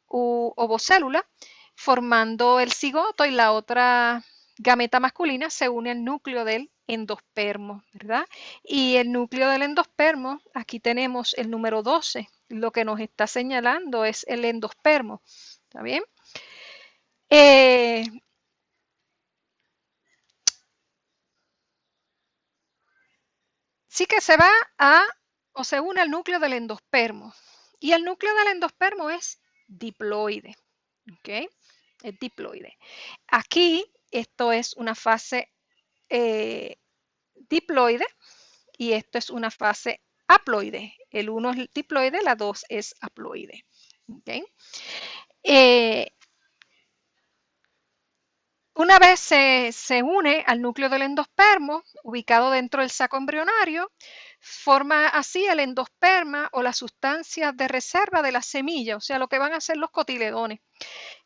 u ovocélula, formando el cigoto y la otra gameta masculina se une al núcleo del endospermo, ¿verdad? Y el núcleo del endospermo, aquí tenemos el número 12, lo que nos está señalando es el endospermo, ¿está bien? Sí que se va o se une al núcleo del endospermo. Y el núcleo del endospermo es diploide, ¿ok? Es diploide. Aquí esto es una fase diploide y esto es una fase haploide. El 1 es diploide, la 2 es haploide. ¿Okay? Una vez se une al núcleo del endospermo, ubicado dentro del saco embrionario, forma así el endosperma o la sustancia de reserva de la semilla, o sea, lo que van a ser los cotiledones.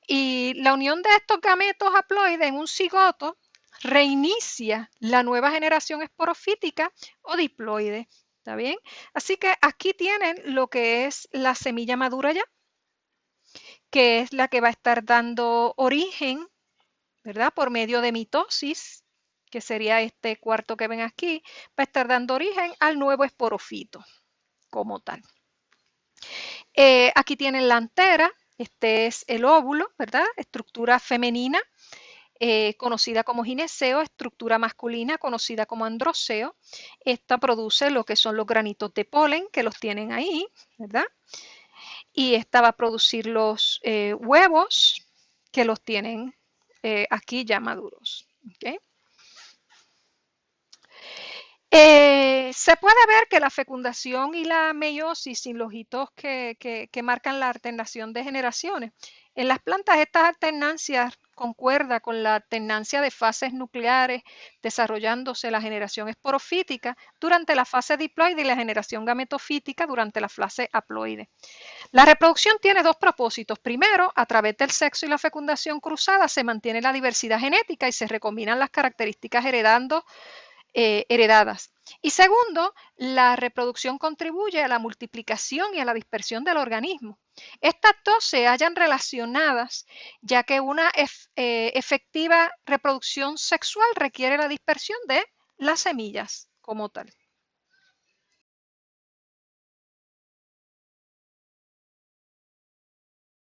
Y la unión de estos gametos haploides en un cigoto reinicia la nueva generación esporofítica o diploide. ¿Está bien? Así que aquí tienen lo que es la semilla madura ya, que es la que va a estar dando origen, ¿verdad? Por medio de mitosis, que sería este cuarto que ven aquí, va a estar dando origen al nuevo esporofito como tal. Aquí tienen la antera, este es el óvulo, ¿verdad? Estructura femenina, conocida como gineceo, estructura masculina conocida como androceo. Esta produce lo que son los granitos de polen, que los tienen ahí, ¿verdad? Y esta va a producir los huevos, que los tienen aquí ya maduros. ¿Okay? Se puede ver que la fecundación y la meiosis, sin los hitos que marcan la alternación de generaciones, en las plantas estas alternancias concuerda con la alternancia de fases nucleares desarrollándose la generación esporofítica durante la fase diploide y la generación gametofítica durante la fase haploide. La reproducción tiene dos propósitos. Primero, a través del sexo y la fecundación cruzada se mantiene la diversidad genética y se recombinan las características heredadas. Y segundo, la reproducción contribuye a la multiplicación y a la dispersión del organismo. Estas dos se hallan relacionadas, ya que una efectiva reproducción sexual requiere la dispersión de las semillas como tal.